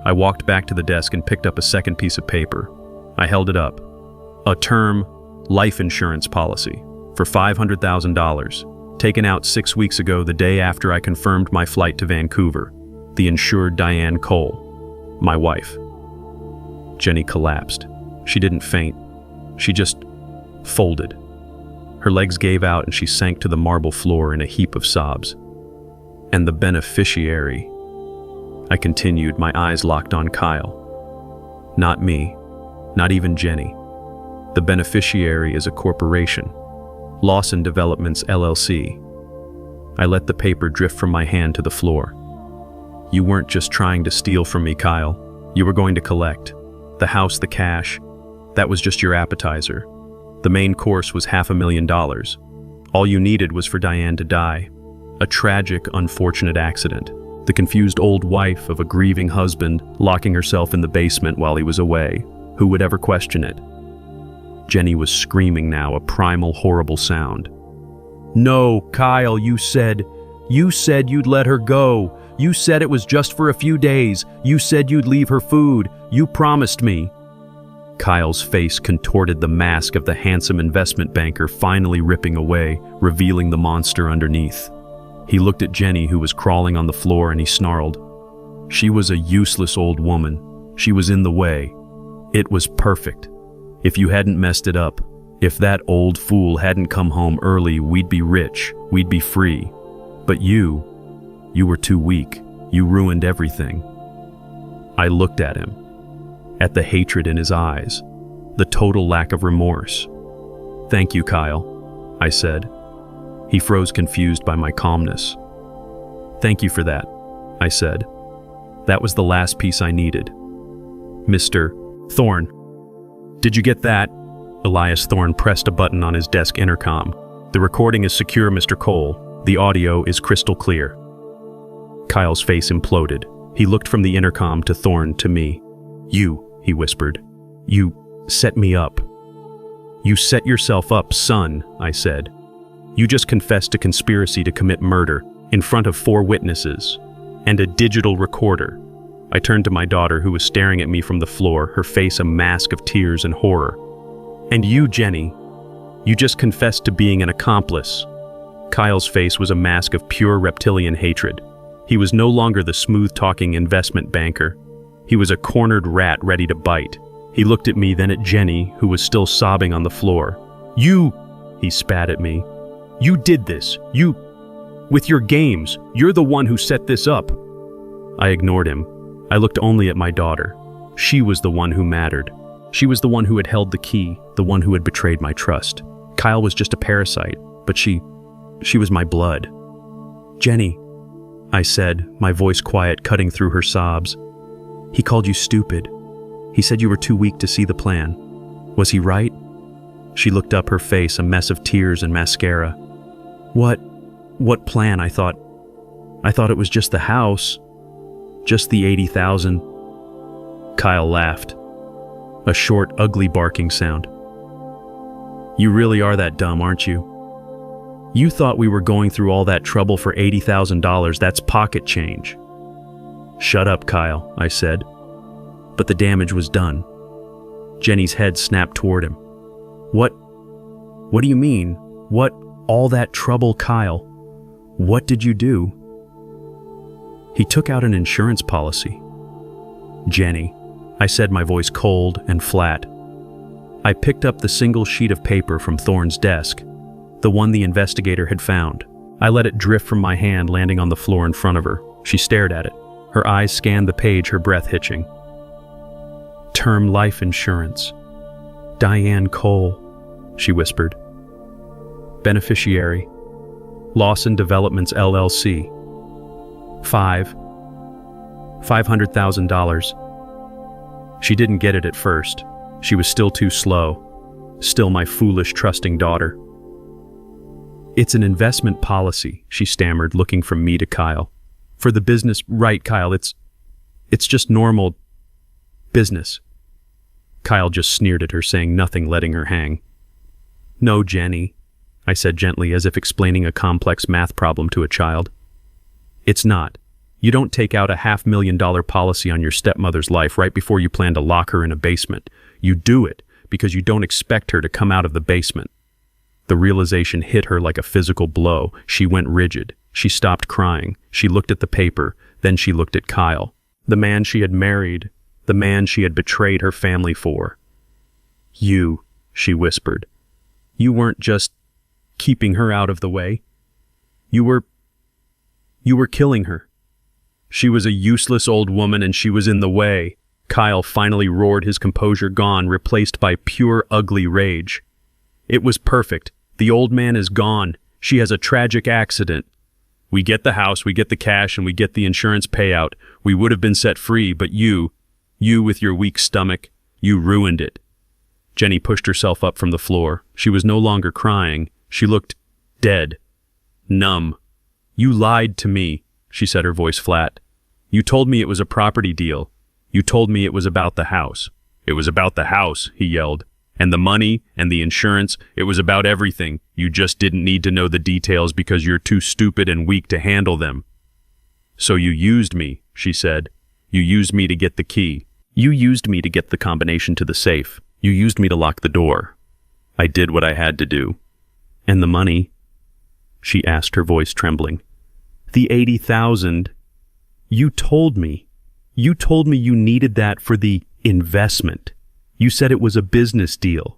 [SPEAKER 1] I walked back to the desk and picked up a second piece of paper. I held it up. A term life insurance policy for $500,000, taken out 6 weeks ago, the day after I confirmed my flight to Vancouver. The insured Diane Cole, my wife. Jenny collapsed. She didn't faint. She just folded. Her legs gave out and she sank to the marble floor in a heap of sobs. And the beneficiary, I continued, my eyes locked on Kyle. Not me, not even Jenny. The beneficiary is a corporation, Lawson Developments LLC. I let the paper drift from my hand to the floor. You weren't just trying to steal from me, Kyle. You were going to collect. The house, the cash, that was just your appetizer. The main course was $500,000. All you needed was for Diane to die. A tragic, unfortunate accident. The confused old wife of a grieving husband locking herself in the basement while he was away. Who would ever question it? Jenny was screaming now, a primal, horrible sound. No, Kyle, you said you'd let her go. You said it was just for a few days. You said you'd leave her food. You promised me. Kyle's face contorted, the mask of the handsome investment banker finally ripping away, revealing the monster underneath. He looked at Jenny, who was crawling on the floor, and he snarled. She was a useless old woman. She was in the way. It was perfect. If you hadn't messed it up, if that old fool hadn't come home early, we'd be rich, we'd be free. But you were too weak. You ruined everything. I looked at him, at the hatred in his eyes, the total lack of remorse. Thank you, Kyle, I said. He froze, confused by my calmness. Thank you for that, I said. That was the last piece I needed. Mr. Thorne. Did you get that? Elias Thorne pressed a button on his desk intercom. The recording is secure, Mr. Cole. The audio is crystal clear. Kyle's face imploded. He looked from the intercom to Thorne to me. You, he whispered. You set me up. You set yourself up, son, I said. You just confessed to conspiracy to commit murder in front of 4 witnesses and a digital recorder. I turned to my daughter, who was staring at me from the floor, her face a mask of tears and horror. And you, Jenny, you just confessed to being an accomplice. Kyle's face was a mask of pure reptilian hatred. He was no longer the smooth-talking investment banker. He was a cornered rat ready to bite. He looked at me, then at Jenny, who was still sobbing on the floor. You, he spat at me. You did this. You, with your games, you're the one who set this up. I ignored him. I looked only at my daughter. She was the one who mattered. She was the one who had held the key, the one who had betrayed my trust. Kyle was just a parasite, but she was my blood. Jenny, I said, my voice quiet, cutting through her sobs. He called you stupid. He said you were too weak to see the plan. Was he right? She looked up, her face a mess of tears and mascara. What plan? I thought it was just the house. Just the 80,000. Kyle laughed. A short, ugly barking sound. You really are that dumb, aren't you? You thought we were going through all that trouble for $80,000. That's pocket change. Shut up, Kyle, I said. But the damage was done. Jenny's head snapped toward him. What do you mean? What, all that trouble, Kyle? What did you do? He took out an insurance policy. Jenny, I said, my voice cold and flat. I picked up the single sheet of paper from Thorne's desk, the one the investigator had found. I let it drift from my hand, landing on the floor in front of her. She stared at it. Her eyes scanned the page, her breath hitching. Term life insurance. Diane Cole, she whispered. Beneficiary. Lawson Developments LLC. $500,000. She didn't get it at first. She was still too slow. Still my foolish, trusting daughter. It's an investment policy, she stammered, looking from me to Kyle. For the business, right, Kyle, it's just normal business. Kyle just sneered at her, saying nothing, letting her hang. No, Jenny, I said gently, as if explaining a complex math problem to a child. It's not. You don't take out a $500,000 policy on your stepmother's life right before you plan to lock her in a basement. You do it because you don't expect her to come out of the basement. The realization hit her like a physical blow. She went rigid. She stopped crying. She looked at the paper. Then she looked at Kyle, the man she had married, the man she had betrayed her family for. You, she whispered. You weren't just keeping her out of the way. You were killing her. She was a useless old woman and she was in the way. Kyle finally roared, his composure gone, replaced by pure ugly rage. It was perfect. The old man is gone. She has a tragic accident. We get the house, we get the cash, and we get the insurance payout. We would have been set free, but you with your weak stomach, you ruined it. Jenny pushed herself up from the floor. She was no longer crying. She looked dead, numb. You lied to me, she said, her voice flat. You told me it was a property deal. You told me it was about the house. It was about the house, he yelled. And the money and the insurance, it was about everything. You just didn't need to know the details because you're too stupid and weak to handle them. So you used me, she said. You used me to get the key. You used me to get the combination to the safe. You used me to lock the door. I did what I had to do. And the money? She asked, her voice trembling. The 80,000. You told me. You told me you needed that for the investment. You said it was a business deal.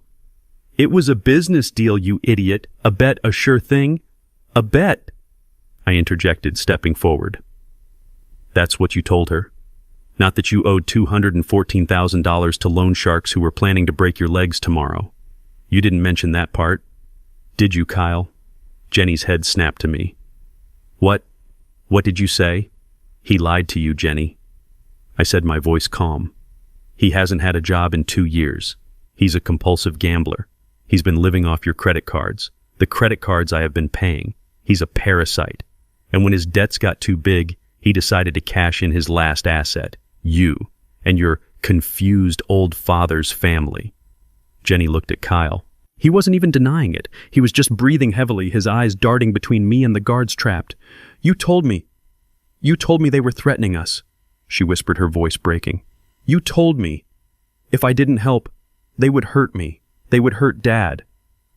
[SPEAKER 1] It was a business deal, you idiot. A bet, a sure thing. A bet, I interjected, stepping forward. That's what you told her? Not that you owed $214,000 to loan sharks who were planning to break your legs tomorrow. You didn't mention that part. Did you, Kyle? Jenny's head snapped to me. What did you say? He lied to you, Jenny. I said, my voice calm. He hasn't had a job in 2 years. He's a compulsive gambler. He's been living off your credit cards, the credit cards I have been paying. He's a parasite. And when his debts got too big, he decided to cash in his last asset, you, and your confused old father's family. Jenny looked at Kyle. He wasn't even denying it. He was just breathing heavily, his eyes darting between me and the guards trapped. You told me they were threatening us, she whispered, her voice breaking. You told me if I didn't help, they would hurt me. They would hurt Dad.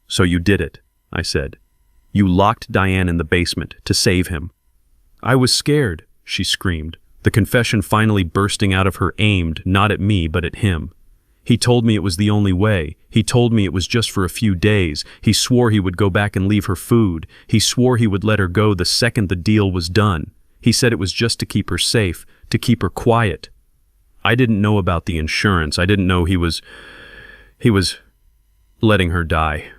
[SPEAKER 1] So you did it, I said. You locked Diane in the basement to save him. I was scared, she screamed, the confession finally bursting out of her, aimed not at me but at him. He told me it was the only way. He told me it was just for a few days. He swore he would go back and leave her food. He swore he would let her go the second the deal was done. He said it was just to keep her safe, to keep her quiet. I didn't know about the insurance. I didn't know he was letting her die.